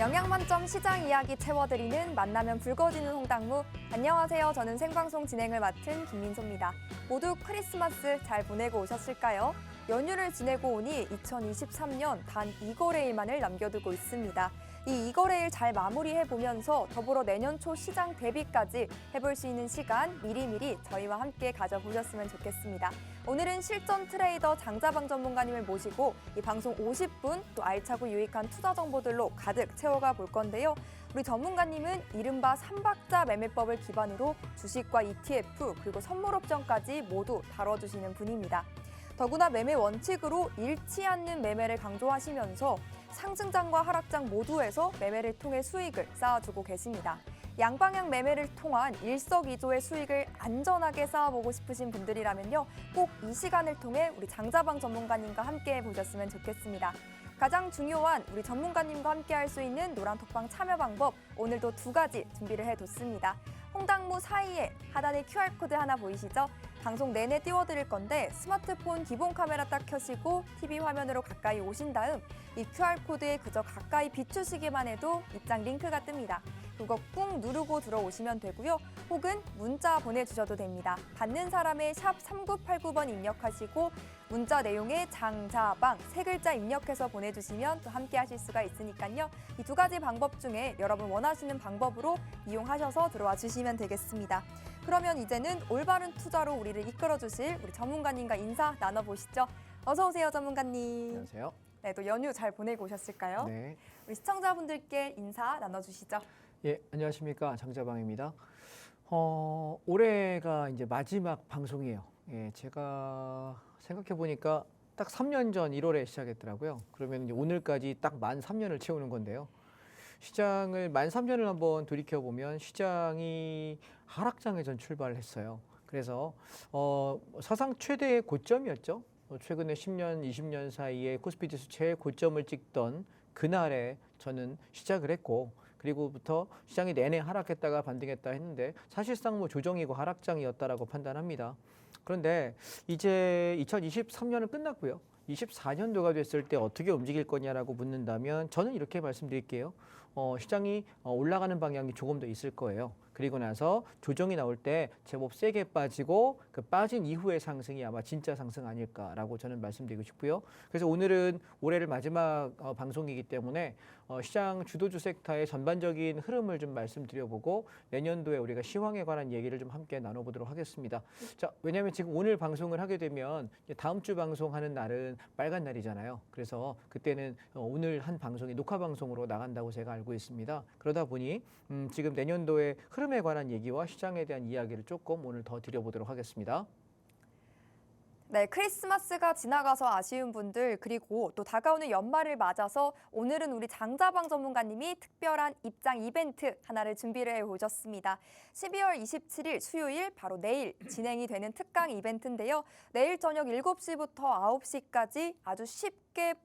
영양 만점 시장 이야기 채워드리는 만나면 붉어지는 홍당무. 안녕하세요. 저는 생방송 진행을 맡은 김민소입니다. 모두 크리스마스 잘 보내고 오셨을까요? 연휴를 지내고 오니 2023년 단 2거래일만을 남겨두고 있습니다. 이 2거래일 잘 마무리해보면서 더불어 내년 초 시장 대비까지 해볼 수 있는 시간 미리미리 저희와 함께 가져보셨으면 좋겠습니다. 오늘은 실전 트레이더 장자방 전문가님을 모시고 이 방송 50분 또 알차고 유익한 투자 정보들로 가득 채워가 볼 건데요. 우리 전문가님은 이른바 3박자 매매법을 기반으로 주식과 ETF 그리고 선물옵션까지 모두 다뤄주시는 분입니다. 더구나 매매 원칙으로 잃지 않는 매매를 강조하시면서 상승장과 하락장 모두에서 매매를 통해 수익을 쌓아주고 계십니다. 양방향 매매를 통한 일석이조의 수익을 안전하게 쌓아보고 싶으신 분들이라면요. 꼭 이 시간을 통해 우리 장자방 전문가님과 함께 해보셨으면 좋겠습니다. 가장 중요한 우리 전문가님과 함께 할 수 있는 노란톡방 참여 방법, 오늘도 2가지 준비를 해뒀습니다. 홍당무 사이에 하단에 QR코드 하나 보이시죠? 방송 내내 띄워드릴 건데 스마트폰 기본 카메라 딱 켜시고 TV 화면으로 가까이 오신 다음 이 QR코드에 그저 가까이 비추시기만 해도 입장 링크가 뜹니다. 그거 꾹 누르고 들어오시면 되고요. 혹은 문자 보내주셔도 됩니다. 받는 사람의 샵 3989번 입력하시고 문자 내용에 장자방 3글자 입력해서 보내주시면 또 함께 하실 수가 있으니까요. 이 2가지 방법 중에 여러분 원하시는 방법으로 이용하셔서 들어와 주시면 되겠습니다. 그러면 이제는 올바른 투자로 우리를 이끌어주실 우리 전문가님과 인사 나눠보시죠. 어서 오세요, 전문가님. 안녕하세요. 네, 또 연휴 잘 보내고 오셨을까요? 네. 우리 시청자분들께 인사 나눠주시죠. 예, 안녕하십니까. 장자방입니다. 올해가 이제 마지막 방송이에요. 예, 제가 생각해 보니까 딱 3년 전 1월에 시작했더라고요. 그러면 이제 오늘까지 딱 만 3년을 채우는 건데요. 시장을 만 3년을 한번 돌이켜 보면 시장이 하락장에 전 출발을 했어요. 그래서 사상 최대의 고점이었죠. 최근에 10년, 20년 사이에 코스피 지수 최고점을 찍던 그날에 저는 시작을 했고, 그리고부터 시장이 내내 하락했다가 반등했다 했는데 사실상 뭐 조정이고 하락장이었다라고 판단합니다. 그런데 이제 2023년은 끝났고요. 24년도가 됐을 때 어떻게 움직일 거냐라고 묻는다면 저는 이렇게 말씀드릴게요. 시장이 올라가는 방향이 조금 더 있을 거예요. 그리고 나서 조정이 나올 때 제법 세게 빠지고 그 빠진 이후의 상승이 아마 진짜 상승 아닐까라고 저는 말씀드리고 싶고요. 그래서 오늘은 올해를 마지막 방송이기 때문에 시장 주도주 섹터의 전반적인 흐름을 좀 말씀드려보고 내년도에 우리가 시황에 관한 얘기를 좀 함께 나눠보도록 하겠습니다. 자, 왜냐하면 지금 오늘 방송을 하게 되면 다음 주 방송하는 날은 빨간 날이잖아요. 그래서 그때는 오늘 한 방송이 녹화 방송으로 나간다고 제가 알고 있습니다. 그러다 보니 지금 내년도의 흐름에 관한 얘기와 시장에 대한 이야기를 조금 오늘 더 드려보도록 하겠습니다. 네, 크리스마스가 지나가서 아쉬운 분들 그리고 또 다가오는 연말을 맞아서 오늘은 우리 장자방 전문가님이 특별한 입장 이벤트 하나를 준비를 해오셨습니다. 12월 27일 수요일 바로 내일 진행이 되는 특강 이벤트인데요. 내일 저녁 7시부터 9시까지 아주 쉽게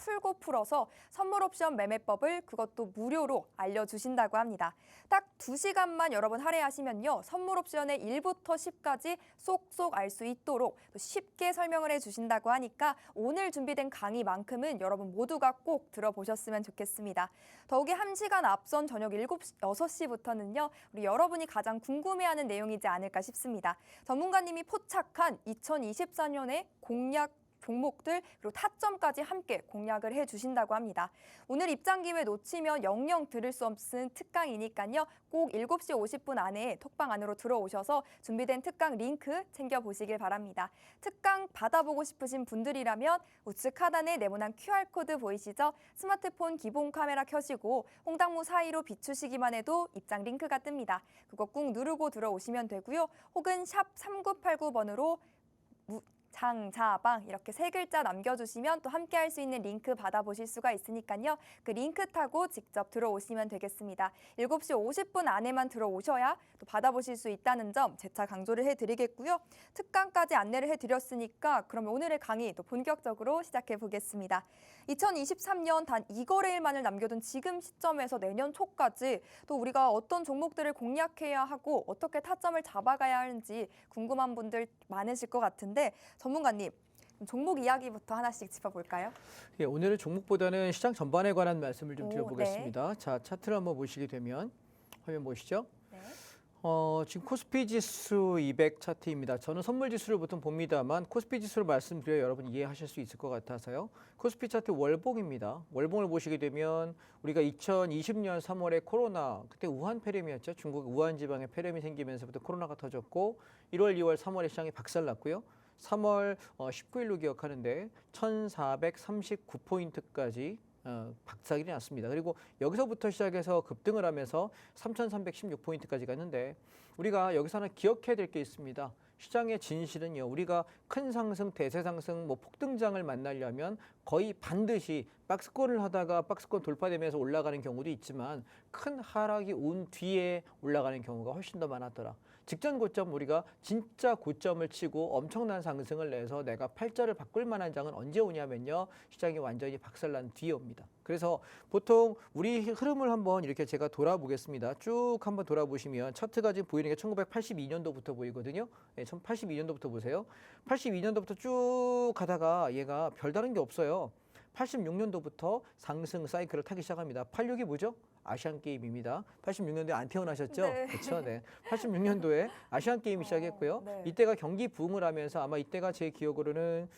풀어서 선물 옵션 매매법을 그것도 무료로 알려주신다고 합니다. 딱 2시간만 여러분 할애하시면요. 선물 옵션의 1부터 10까지 쏙쏙 알 수 있도록 또 쉽게 설명을 해주신다고 하니까 오늘 준비된 강의만큼은 여러분 모두가 꼭 들어보셨으면 좋겠습니다. 더욱이 1시간 앞선 저녁 6시부터는요. 우리 여러분이 가장 궁금해하는 내용이지 않을까 싶습니다. 전문가님이 포착한 2024년의 공략 종목들 그리고 타점까지 함께 공략을 해주신다고 합니다. 오늘 입장 기회 놓치면 영영 들을 수 없는 특강이니까요. 꼭 7시 50분 안에 톡방 안으로 들어오셔서 준비된 특강 링크 챙겨보시길 바랍니다. 특강 받아보고 싶으신 분들이라면 우측 하단에 네모난 QR코드 보이시죠? 스마트폰 기본 카메라 켜시고 홍당무 사이로 비추시기만 해도 입장 링크가 뜹니다. 그거 꾹 누르고 들어오시면 되고요. 혹은 샵 3989번으로 장자방 이렇게 3글자 남겨주시면 또 함께 할 수 있는 링크 받아보실 수가 있으니까요. 그 링크 타고 직접 들어오시면 되겠습니다. 7시 50분 안에만 들어오셔야 또 받아보실 수 있다는 점 재차 강조를 해드리겠고요. 특강까지 안내를 해드렸으니까 그러면 오늘의 강의 또 본격적으로 시작해 보겠습니다. 2023년 단 2거래일만을 남겨둔 지금 시점에서 내년 초까지 또 우리가 어떤 종목들을 공략해야 하고 어떻게 타점을 잡아가야 하는지 궁금한 분들 많으실 것 같은데 전문가님, 종목 이야기부터 하나씩 짚어볼까요? 예, 오늘은 종목보다는 시장 전반에 관한 말씀을 좀 오, 드려보겠습니다. 자, 차트를 한번 보시게 되면 화면 보시죠. 네. 지금 코스피 지수 200 차트입니다. 저는 선물 지수를 보통 봅니다만 코스피 지수를 말씀드려야 여러분 이해하실 수 있을 것 같아서요. 코스피 차트 월봉입니다. 월봉을 보시게 되면 우리가 2020년 3월에 코로나, 그때 우한 폐렴이었죠. 중국 우한 지방에 폐렴이 생기면서부터 코로나가 터졌고 1월, 2월, 3월에 시장이 박살났고요. 3월 19일로 기억하는데 1439포인트까지 박살이 났습니다. 그리고 여기서부터 시작해서 급등을 하면서 3316포인트까지 갔는데 우리가 여기서 하나 기억해야 될 게 있습니다. 시장의 진실은요. 우리가 큰 상승, 대세 상승, 폭등장을 만나려면 거의 반드시 박스권을 하다가 박스권 돌파되면서 올라가는 경우도 있지만 큰 하락이 온 뒤에 올라가는 경우가 훨씬 더 많았더라. 직전 고점 우리가 진짜 고점을 치고 엄청난 상승을 내서 내가 팔자를 바꿀 만한 장은 언제 오냐면요. 시장이 완전히 박살난 뒤에 옵니다. 그래서 보통 우리 흐름을 한번 이렇게 제가 돌아보겠습니다. 쭉 한번 돌아보시면 차트가 지금 보이는 게 1982년도부터 보이거든요. 네, 1982년도부터 보세요. 82년도부터 쭉 가다가 얘가 별다른 게 없어요. 86년도부터 상승 사이클을 타기 시작합니다. 86이 뭐죠? 아시안 게임입니다. 86년도에 안 태어나셨죠? 네. 그렇죠. 네. 86년도에 아시안 게임이 시작했고요. 네. 이때가 경기 부흥을 하면서 아마 이때가 제 기억으로는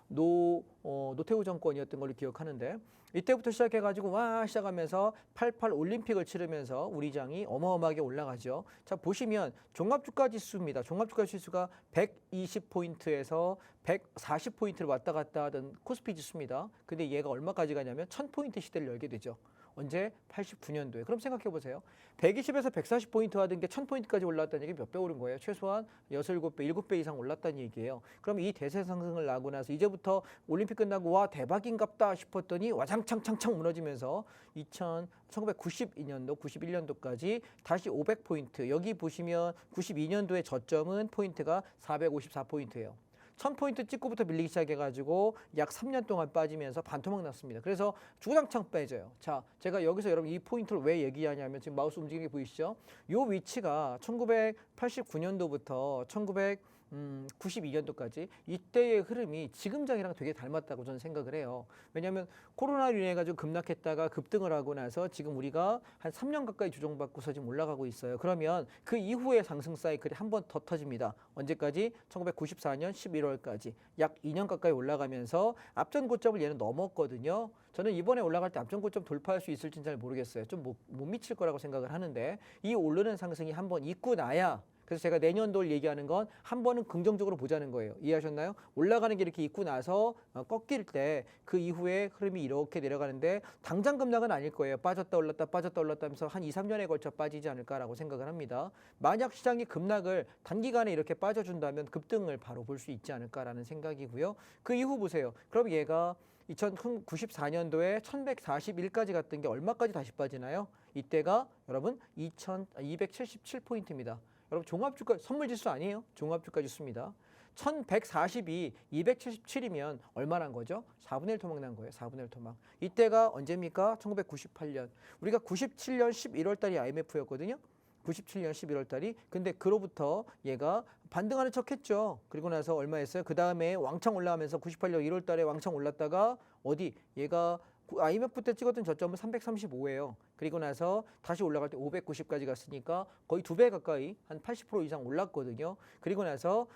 노태우 정권이었던 걸로 기억하는데 이때부터 시작해가지고 시작하면서 88 올림픽을 치르면서 우리 장이 어마어마하게 올라가죠. 자 보시면 종합주가 지수입니다. 종합주가 지수가 120포인트에서 140포인트를 왔다 갔다 하던 코스피 지수입니다. 근데 얘가 얼마까지 가냐면 1000포인트 시대를 열게 되죠. 언제? 89년도에. 그럼 생각해 보세요. 120에서 140포인트 하던 게 1000포인트까지 올랐다는 얘기 몇 배 오른 거예요? 최소한 6, 7배, 7배 이상 올랐다는 얘기예요. 그럼 이 대세 상승을 나고 나서 이제부터 올림픽 끝나고 와 대박인갑다 싶었더니 와장창창창 무너지면서 1992년도, 91년도까지 다시 500포인트. 여기 보시면 92년도의 저점은 포인트가 454포인트예요. 1000포인트 찍고부터 밀리기 시작해가지고 약 3년 동안 빠지면서 반토막 났습니다. 그래서 주구장창 빠져요. 자, 제가 여기서 여러분 이 포인트를 왜 얘기하냐면 지금 마우스 움직이는 게 보이시죠? 이 위치가 1989년도부터 1992년도까지 이때의 흐름이 지금 장이랑 되게 닮았다고 저는 생각을 해요. 왜냐하면 코로나로 인해 가지고 급락했다가 급등을 하고 나서 지금 우리가 한 3년 가까이 조정받고서 지금 올라가고 있어요. 그러면 그 이후에 상승 사이클이 한 번 더 터집니다. 언제까지? 1994년 11월까지 약 2년 가까이 올라가면서 앞전 고점을 얘는 넘었거든요. 저는 이번에 올라갈 때 앞전 고점 돌파할 수 있을지는 잘 모르겠어요. 좀 못 미칠 거라고 생각을 하는데 이 오르는 상승이 한 번 있고 나야 그래서 제가 내년도를 얘기하는 건 한 번은 긍정적으로 보자는 거예요. 이해하셨나요? 올라가는 게 이렇게 있고 나서 꺾일 때 그 이후에 흐름이 이렇게 내려가는데 당장 급락은 아닐 거예요. 빠졌다 올랐다 빠졌다 올랐다 하면서 한 2, 3년에 걸쳐 빠지지 않을까라고 생각을 합니다. 만약 시장이 급락을 단기간에 이렇게 빠져준다면 급등을 바로 볼 수 있지 않을까라는 생각이고요. 그 이후 보세요. 그럼 얘가 1994년도에 1141까지 갔던 게 얼마까지 다시 빠지나요? 이때가 여러분 2277포인트입니다. 여러분 종합주가 선물지수 아니에요? 종합주가 지수입니다. 1140이 277이면 얼마난 거죠? 4분의 1 토막 난 거예요. 4분의 1 토막. 이때가 언제입니까? 1998년. 우리가 97년 11월 달이 IMF였거든요. 97년 11월 달이. 근데 그로부터 얘가 반등하는 척 했죠. 그리고 나서 얼마 했어요? 그 다음에 왕창 올라가면서 98년 1월 달에 왕창 올랐다가 어디? 얘가 IMF 때 찍었던 저점은 335예요. 그리고 나서 다시 올라갈 때 590까지 갔으니까 거의 2배 가까이 한 80% 이상 올랐거든요. 그리고 나서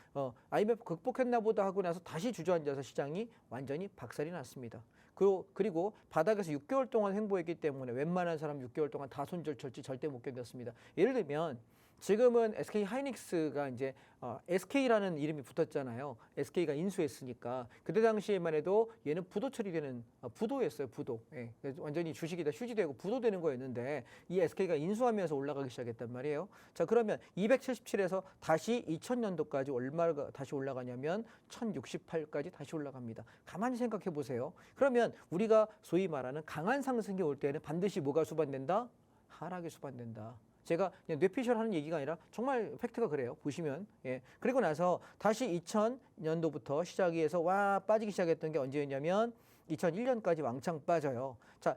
IMF 극복했나 보다 하고 나서 다시 주저앉아서 시장이 완전히 박살이 났습니다. 그리고 바닥에서 6개월 동안 횡보했기 때문에 웬만한 사람 6개월 동안 다 손절철지 절대 못 견뎠습니다. 예를 들면 지금은 SK 하이닉스가 이제 SK라는 이름이 붙었잖아요. SK가 인수했으니까 그때 당시에만 해도 얘는 부도 처리되는 부도였어요. 부도. 예, 완전히 주식이 다 휴지되고 부도되는 거였는데 이 SK가 인수하면서 올라가기 시작했단 말이에요. 자 그러면 277에서 다시 2000년도까지 얼마가 다시 올라가냐면 1068까지 다시 올라갑니다. 가만히 생각해 보세요. 그러면 우리가 소위 말하는 강한 상승이 올 때는 반드시 뭐가 수반된다? 하락이 수반된다. 제가 그냥 뇌피셜 하는 얘기가 아니라 정말 팩트가 그래요. 보시면. 예. 그리고 나서 다시 2000년도부터 시작이 해서 빠지기 시작했던 게 언제였냐면 2001년까지 왕창 빠져요. 자,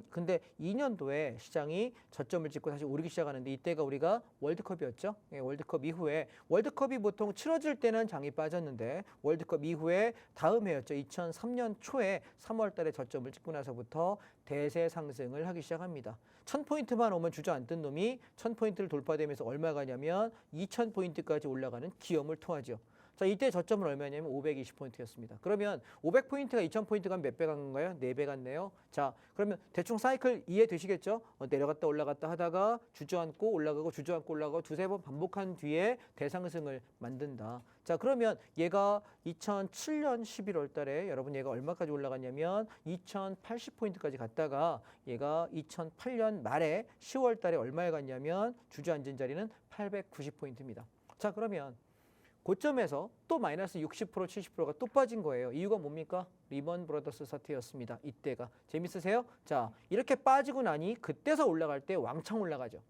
근데 2년도에 시장이 저점을 찍고 다시 오르기 시작하는데 이때가 우리가 월드컵이었죠. 예, 월드컵 이후에 월드컵이 보통 치러질 때는 장이 빠졌는데 월드컵 이후에 다음 해였죠. 2003년 초에 3월 달에 저점을 찍고 나서부터 대세 상승을 하기 시작합니다. 1000포인트만 오면 주저앉던 놈이 1000포인트를 돌파되면서 얼마 가냐면 2000포인트까지 올라가는 기염을 토하죠. 자, 이때 저점은 얼마냐면 520포인트였습니다. 그러면 500포인트가 2000포인트 가면 몇 배 간 건가요? 4배 갔네요. 자, 그러면 대충 사이클 이해되시겠죠? 내려갔다 올라갔다 하다가 주저앉고 올라가고 주저앉고 올라가고 두세 번 반복한 뒤에 대상승을 만든다. 자, 그러면 얘가 2007년 11월 달에 여러분 얘가 얼마까지 올라갔냐면 2080포인트까지 갔다가 얘가 2008년 말에 10월 달에 얼마에 갔냐면 주저앉은 자리는 890포인트입니다. 자, 그러면 고점에서 또 마이너스 60% 70%가 또 빠진 거예요. 이유가 뭡니까? 리먼 브라더스 사태였습니다. 이때가. 재밌으세요? 자, 이렇게 빠지고 나니 그때서 올라갈 때 왕창 올라가죠.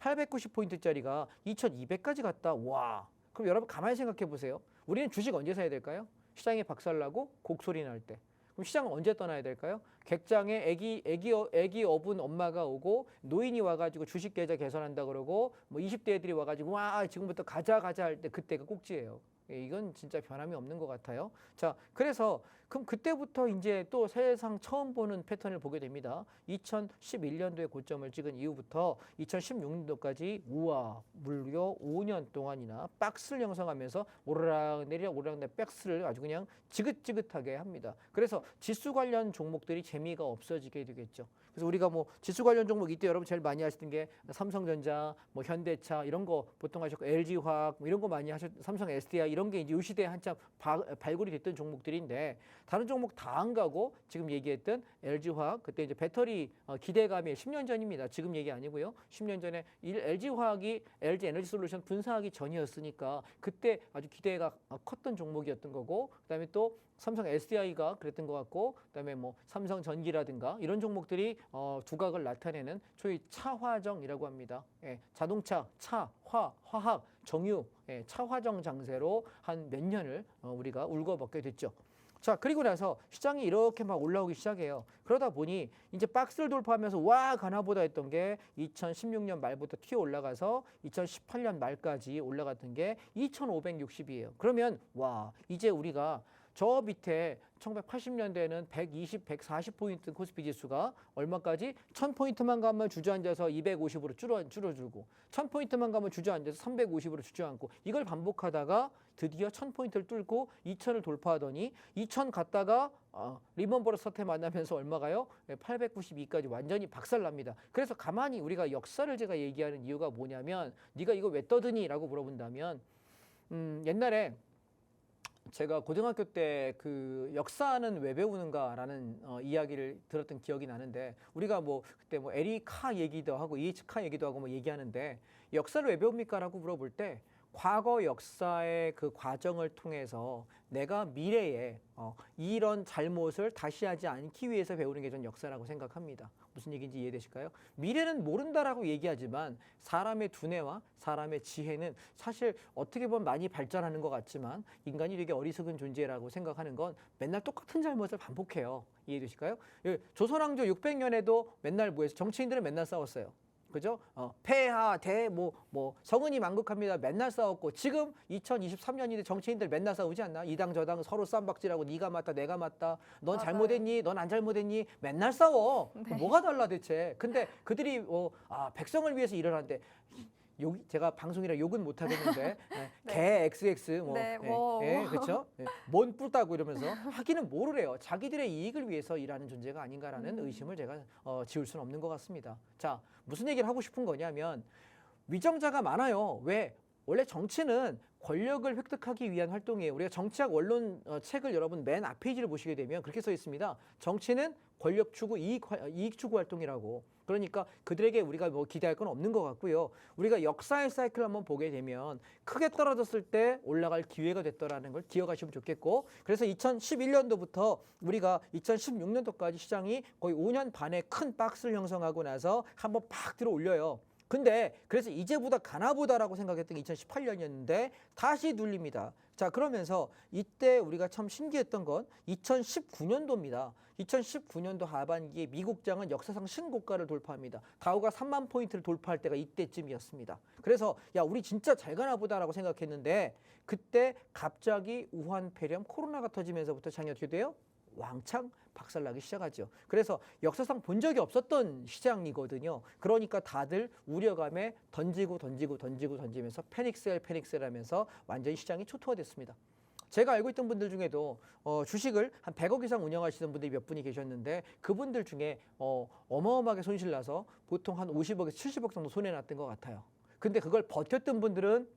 890포인트짜리가 2200까지 갔다. 와. 그럼 여러분 가만히 생각해 보세요. 우리는 주식 언제 사야 될까요? 시장이 박살나고 곡소리 날 때. 그럼 시장은 언제 떠나야 될까요? 객장에 애기 어분 엄마가 오고 노인이 와가지고 주식 계좌 개설한다 그러고 뭐 20대 애들이 와가지고 와 지금부터 가자 할 때 그때가 꼭지예요. 이건 진짜 변함이 없는 것 같아요. 자, 그래서 그럼 그때부터 이제 또 세상 처음 보는 패턴을 보게 됩니다. 2011년도에 고점을 찍은 이후부터 2016년도까지 우와 무려 5년 동안이나 박스를 형성하면서 오르락 내리락 박스를 아주 그냥 지긋지긋하게 합니다. 그래서 지수 관련 종목들이 재미가 없어지게 되겠죠. 그래서 우리가 뭐 지수 관련 종목 이때 여러분 제일 많이 하시던 게 삼성전자, 뭐 현대차 이런 거 보통 하셨고 LG화학 뭐 이런 거 많이 삼성 SDI 이런 게 이제 이 시대에 한참 발굴이 됐던 종목들인데 다른 종목 다 안 가고 지금 얘기했던 LG화학 그때 이제 배터리 기대감이 10년 전입니다. 지금 얘기 아니고요. 10년 전에 LG화학이 LG 에너지솔루션 분사하기 전이었으니까 그때 아주 기대가 컸던 종목이었던 거고 그다음에 또 삼성 SDI가 그랬던 것 같고 그다음에 뭐 삼성전기라든가 이런 종목들이 두각을 나타내는 소위 차화정이라고 합니다. 예, 자동차, 차, 화학, 정유, 예, 차화정 장세로 한 몇 년을 우리가 울고벗게 됐죠. 자, 그리고 나서 시장이 이렇게 막 올라오기 시작해요. 그러다 보니 이제 박스를 돌파하면서 와 가나보다 했던 게 2016년 말부터 튀어 올라가서 2018년 말까지 올라갔던 게 2560이에요. 그러면 와 이제 우리가 저 밑에 1980년대에는 120, 140포인트 코스피 지수가 얼마까지? 1000포인트만 가면 주저앉아서 250으로 줄어들고 1000포인트만 가면 주저앉아서 350으로 주저앉고 이걸 반복하다가 드디어 1000포인트를 뚫고 2000을 돌파하더니 2000 갔다가 리먼 브라더스 사태 만나면서 얼마가요? 892까지 완전히 박살납니다. 그래서 가만히 우리가 역사를 제가 얘기하는 이유가 뭐냐면 네가 이거 왜 떠드니? 라고 물어본다면 옛날에 제가 고등학교 때 그 역사는 왜 배우는가라는 이야기를 들었던 기억이 나는데 우리가 뭐 그때 뭐 에리 카 얘기도 하고 이에이치 카 얘기도 하고 뭐 얘기하는데 역사를 왜 배웁니까라고 물어볼 때 과거 역사의 그 과정을 통해서 내가 미래에 이런 잘못을 다시 하지 않기 위해서 배우는 게 전 역사라고 생각합니다. 무슨 얘기인지 이해되실까요? 미래는 모른다라고 얘기하지만 사람의 두뇌와 사람의 지혜는 사실 어떻게 보면 많이 발전하는 것 같지만 인간이 되게 어리석은 존재라고 생각하는 건 맨날 똑같은 잘못을 반복해요. 이해되실까요? 조선왕조 600년에도 맨날 뭐해서 정치인들은 맨날 싸웠어요. 그죠? 폐하, 성은이 만극합니다. 맨날 싸웠고 지금 2023년인데 정치인들 맨날 싸우지 않나? 이 당 저 당 서로 쌈박질하고 네가 맞다 내가 맞다. 넌 맞아요. 잘못했니? 넌 안 잘못했니? 맨날 싸워. 네. 뭐가 달라 대체? 근데 그들이 백성을 위해서 일을 하는데 제가 방송이라 욕은 못 하겠는데 네. 개 XX 네, 뭐. 그렇죠? 뭔 뿔따고 이러면서 하기는 뭐래요? 자기들의 이익을 위해서 일하는 존재가 아닌가라는 의심을 제가 지울 수는 없는 것 같습니다. 자, 무슨 얘기를 하고 싶은 거냐면 위정자가 많아요. 왜? 원래 정치는 권력을 획득하기 위한 활동이에요. 우리가 정치학 원론 책을 여러분 맨 앞 페이지를 보시게 되면 그렇게 써 있습니다. 정치는 권력 추구, 이익 추구 활동이라고. 그러니까 그들에게 우리가 뭐 기대할 건 없는 것 같고요. 우리가 역사의 사이클을 한번 보게 되면 크게 떨어졌을 때 올라갈 기회가 됐더라는 걸 기억하시면 좋겠고 그래서 2011년도부터 우리가 2016년도까지 시장이 거의 5년 반의 큰 박스를 형성하고 나서 한번 팍 들어 올려요. 근데 그래서 이제보다 가나보다라고 생각했던 게 2018년이었는데 다시 눌립니다. 자, 그러면서 이때 우리가 참 신기했던 건 2019년도입니다. 2019년도 하반기에 미국장은 역사상 신고가를 돌파합니다. 다우가 3만 포인트를 돌파할 때가 이때쯤이었습니다. 그래서 야, 우리 진짜 잘 가나 보다라고 생각했는데 그때 갑자기 우한 폐렴 코로나가 터지면서부터 장이 어떻게 돼요? 왕창 박살나기 시작하죠. 그래서 역사상 본 적이 없었던 시장이거든요. 그러니까 다들 우려감에 던지면서 패닉셀 하면서 완전히 시장이 초토화됐습니다. 제가 알고 있던 분들 중에도 주식을 한 100억 이상 운영하시는 분들이 몇 분이 계셨는데 그분들 중에 어마어마하게 손실 나서 보통 한 50억에서 70억 정도 손해났던 것 같아요. 근데 그걸 버텼던 분들은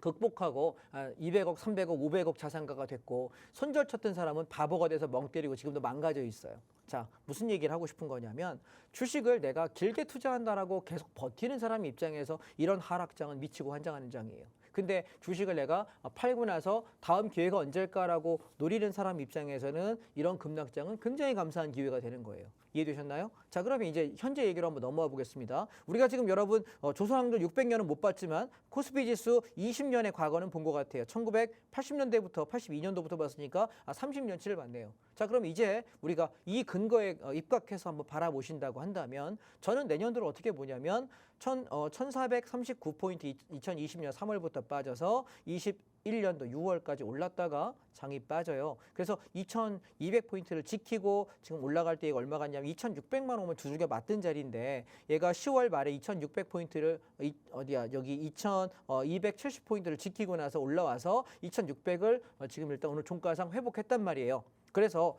극복하고 200억, 300억, 500억 자산가가 됐고 손절 쳤던 사람은 바보가 돼서 멍 때리고 지금도 망가져 있어요. 자, 무슨 얘기를 하고 싶은 거냐면 주식을 내가 길게 투자한다라고 계속 버티는 사람 입장에서 이런 하락장은 미치고 환장하는 장이에요. 근데 주식을 내가 팔고 나서 다음 기회가 언제일까라고 노리는 사람 입장에서는 이런 급락장은 굉장히 감사한 기회가 되는 거예요. 이해되셨나요? 자, 그러면 이제 현재 얘기로 한번 넘어와 보겠습니다. 우리가 지금 여러분 조선왕조 600년은 못 봤지만 코스피 지수 20년의 과거는 본 것 같아요. 1980년대부터 82년도부터 봤으니까 30년치를 봤네요. 자, 그럼 이제 우리가 이 근거에 입각해서 한번 바라보신다고 한다면 저는 내년도를 어떻게 보냐면 1439포인트 2020년 3월부터 빠져서 21년도 6월까지 올랐다가 장이 빠져요. 그래서 2200포인트를 지키고 지금 올라갈 때 얼마 같냐면 2600만 오면 두 줄겨 맞던 자리인데 얘가 10월 말에 2600포인트를 여기 2270포인트를 지키고 나서 올라와서 2600을 지금 일단 오늘 종가상 회복했단 말이에요. 그래서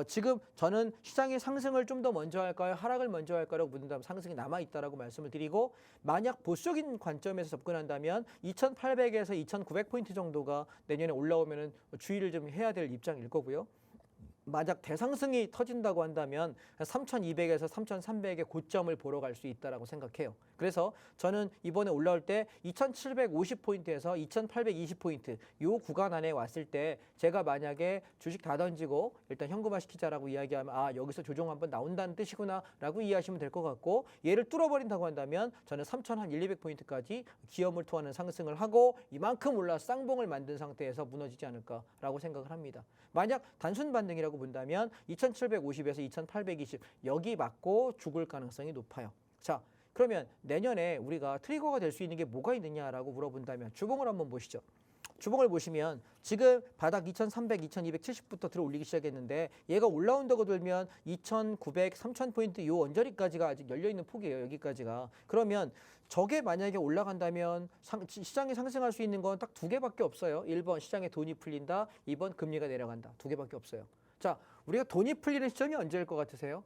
지금 저는 시장의 상승을 좀 더 먼저 할까요? 하락을 먼저 할까요? 묻는다면 상승이 남아있다라고 말씀을 드리고 만약 보수적인 관점에서 접근한다면 2800에서 2900포인트 정도가 내년에 올라오면 주의를 좀 해야 될 입장일 거고요. 만약 대상승이 터진다고 한다면 3200에서 3300의 고점을 보러 갈 수 있다라고 생각해요. 그래서 저는 이번에 올라올 때 2750포인트에서 2820포인트 요 구간 안에 왔을 때 제가 만약에 주식 다 던지고 일단 현금화 시키자라고 이야기하면 여기서 조정 한번 나온다는 뜻이구나 라고 이해하시면 될 것 같고 얘를 뚫어버린다고 한다면 저는 31,200포인트까지 기염을 토하는 상승을 하고 이만큼 올라 쌍봉을 만든 상태에서 무너지지 않을까라고 생각을 합니다. 만약 단순 반등이라고 본다면 2750에서 2820 여기 맞고 죽을 가능성이 높아요. 자, 그러면 내년에 우리가 트리거가 될 수 있는 게 뭐가 있느냐라고 물어본다면 주봉을 한번 보시죠. 주봉을 보시면 지금 바닥 2300, 2270부터 들어 올리기 시작했는데 얘가 올라온다고 들면 2900, 3000포인트 요 언저리까지가 아직 열려있는 폭이에요. 여기까지가. 그러면 저게 만약에 올라간다면 시장이 상승할 수 있는 건 딱 두 개밖에 없어요. 1번 시장에 돈이 풀린다. 2번 금리가 내려간다. 두 개밖에 없어요. 자, 우리가 돈이 풀리는 시점이 언제일 것 같으세요?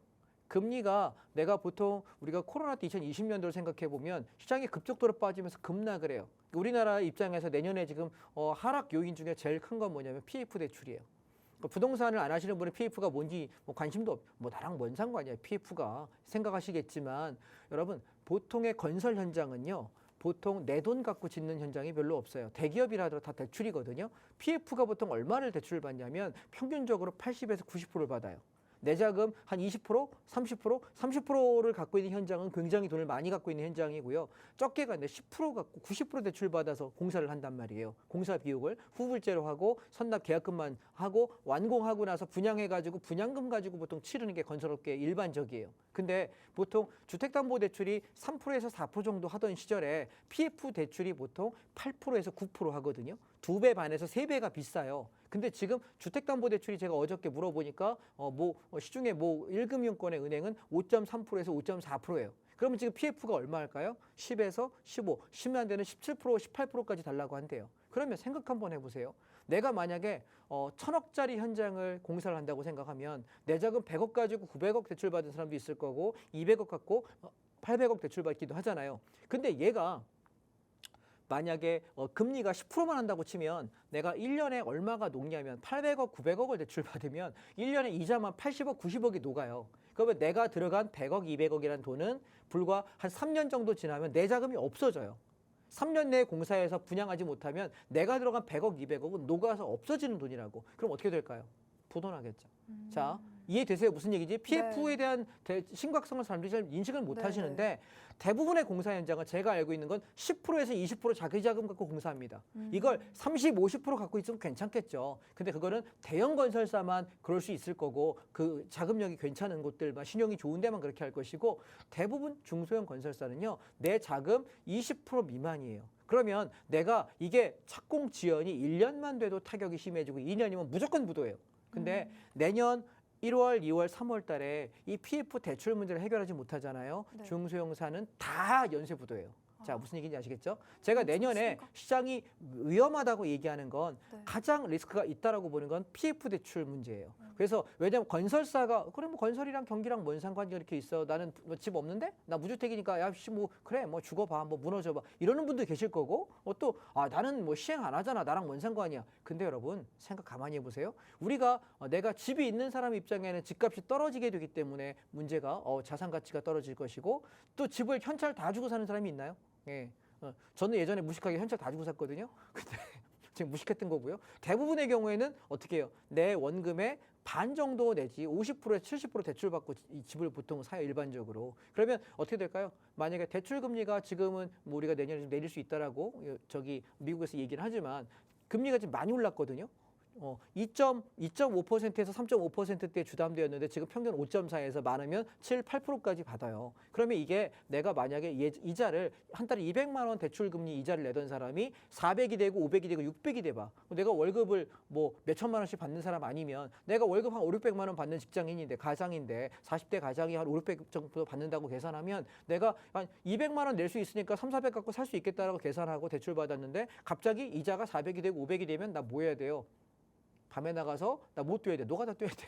금리가 내가 보통 우리가 코로나 때 2020년도를 생각해 보면 시장이 급속도로 빠지면서 급락을 해요. 우리나라 입장에서 내년에 지금 하락 요인 중에 제일 큰 건 뭐냐면 PF 대출이에요. 그러니까 부동산을 안 하시는 분은 PF가 뭔지 관심도 없, 나랑 뭔 상관이야 PF가 생각하시겠지만 여러분 보통의 건설 현장은요. 보통 내 돈 갖고 짓는 현장이 별로 없어요. 대기업이라도 다 대출이거든요. PF가 보통 얼마를 대출을 받냐면 평균적으로 80에서 90%를 받아요. 내 자금 한 20%, 30%, 30%를 갖고 있는 현장은 굉장히 돈을 많이 갖고 있는 현장이고요. 적게 갔는데 10% 갖고 90% 대출 받아서 공사를 한단 말이에요. 공사 비용을 후불제로 하고 선납 계약금만 하고 완공하고 나서 분양해가지고 분양금 가지고 보통 치르는 게 건설업계 일반적이에요. 근데 보통 주택담보대출이 3%에서 4% 정도 하던 시절에 PF 대출이 보통 8%에서 9% 하거든요. 2배 반에서 3배가 비싸요. 근데 지금 주택담보대출이 제가 어저께 물어보니까 시중에 1금융권의 은행은 5.3%에서 5.4%예요. 그러면 지금 PF가 얼마일까요? 10에서 15, 10면 안 되는 17%, 18%까지 달라고 한대요. 그러면 생각 한번 해보세요. 내가 만약에 1000억짜리 현장을 공사를 한다고 생각하면 내 자금 100억 가지고 900억 대출 받은 사람도 있을 거고 200억 갖고 800억 대출 받기도 하잖아요. 근데 얘가 만약에 금리가 10%만 한다고 치면 내가 1년에 얼마가 녹냐면 800억, 900억을 대출받으면 1년에 이자만 80억, 90억이 녹아요. 그러면 내가 들어간 100억, 200억이라는 돈은 불과 한 3년 정도 지나면 내 자금이 없어져요. 3년 내에 공사해서 분양하지 못하면 내가 들어간 100억, 200억은 녹아서 없어지는 돈이라고. 그럼 어떻게 될까요? 부도나겠죠. 자, 이해되세요? 무슨 얘기지? PF에 대한 심각성을 사람들이 잘 인식을 못 네, 하시는데 대부분의 공사 현장은 제가 알고 있는 건 10%에서 20% 자기 자금 갖고 공사합니다. 이걸 30, 50% 갖고 있으면 괜찮겠죠. 근데 그거는 대형 건설사만 그럴 수 있을 거고 그 자금력이 괜찮은 곳들만 신용이 좋은 데만 그렇게 할 것이고 대부분 중소형 건설사는요. 내 자금 20% 미만이에요. 그러면 내가 이게 착공 지연이 1년만 돼도 타격이 심해지고 2년이면 무조건 부도예요. 근데 내년 1월, 2월, 3월 달에 이 PF 대출 문제를 해결하지 못하잖아요. 네. 중소형사는 다 연쇄부도예요. 자, 무슨 얘기인지 아시겠죠? 제가 엄청 내년에 심각- 시장이 위험하다고 얘기하는 건 네. 가장 리스크가 있다라고 보는 건 PF 대출 문제예요. 그래서 왜냐면 건설사가 그래 뭐 건설이랑 경기랑 뭔 상관이 이렇게 있어? 나는 뭐 집 없는데? 나 무주택이니까 야씨 뭐 그래 뭐 죽어봐 뭐 무너져봐 이러는 분도 계실 거고 또 나는 뭐 시행 안 하잖아 나랑 뭔 상관이야. 근데 여러분 생각 가만히 해보세요. 우리가 내가 집이 있는 사람 입장에는 집값이 떨어지게 되기 때문에 문제가 자산 가치가 떨어질 것이고 또 집을 현찰 다 주고 사는 사람이 있나요? 예. 저는 예전에 무식하게 현찰 다 주고 샀거든요. 근데 지금 무식했던 거고요. 대부분의 경우에는 어떻게 해요? 내 원금의 반 정도 내지 50%에서 70% 대출받고 이 집을 보통 사요 일반적으로. 그러면 어떻게 될까요? 만약에 대출 금리가 지금은 뭐 우리가 내년에 좀 내릴 수 있다라고 저기 미국에서 얘기를 하지만 금리가 지금 많이 올랐거든요. 2.5%에서 3.5%대 주담대였는데 지금 평균 5.4에서 많으면 7, 8%까지 받아요. 그러면 이게 내가 만약에 이자를 한 달에 200만 원 대출 금리 이자를 내던 사람이 400이 되고 500이 되고 600이 돼봐. 내가 월급을 뭐 몇천만 원씩 받는 사람 아니면 내가 월급 한 5, 600만 원 받는 직장인인데 가장인데 40대 가장이 한 5, 600 정도 받는다고 계산하면 내가 한 200만 원 낼 수 있으니까 3, 400 갖고 살 수 있겠다라고 계산하고 대출 받았는데 갑자기 이자가 400이 되고 500이 되면 나 뭐 해야 돼요? 밤에 나가서 나 못 뛰어야 돼. 노가다 뛰어야 돼.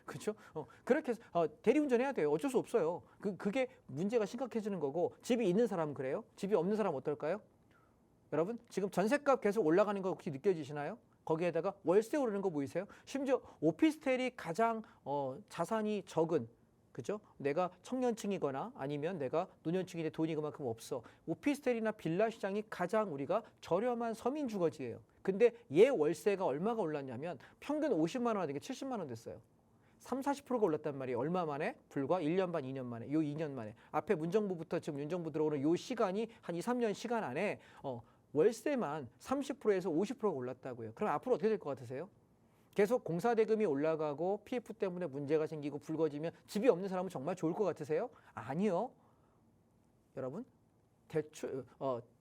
그렇죠? 그렇게 해서 대리운전 해야 돼요. 어쩔 수 없어요. 그게 문제가 심각해지는 거고 집이 있는 사람은 그래요? 집이 없는 사람은 어떨까요? 여러분 지금 전셋값 계속 올라가는 거 혹시 느껴지시나요? 거기에다가 월세 오르는 거 보이세요? 심지어 오피스텔이 가장 자산이 적은 그죠? 내가 청년층이거나 아니면 내가 노년층인데 돈이 그만큼 없어. 오피스텔이나 빌라 시장이 가장 우리가 저렴한 서민 주거지예요. 근데 얘 월세가 얼마가 올랐냐면 평균 50만 원 하던 게 70만 원 됐어요. 3, 40%가 올랐단 말이에요. 얼마 만에? 불과 1년 반, 2년 만에. 요 2년 만에. 앞에 문정부부터 지금 윤정부 들어오는 요 시간이 한 2, 3년 시간 안에 월세만 30%에서 50%가 올랐다고요. 그럼 앞으로 어떻게 될 것 같으세요? 계속 공사대금이 올라가고 PF 때문에 문제가 생기고 불거지면 집이 없는 사람은 정말 좋을 것 같으세요? 아니요. 여러분 대출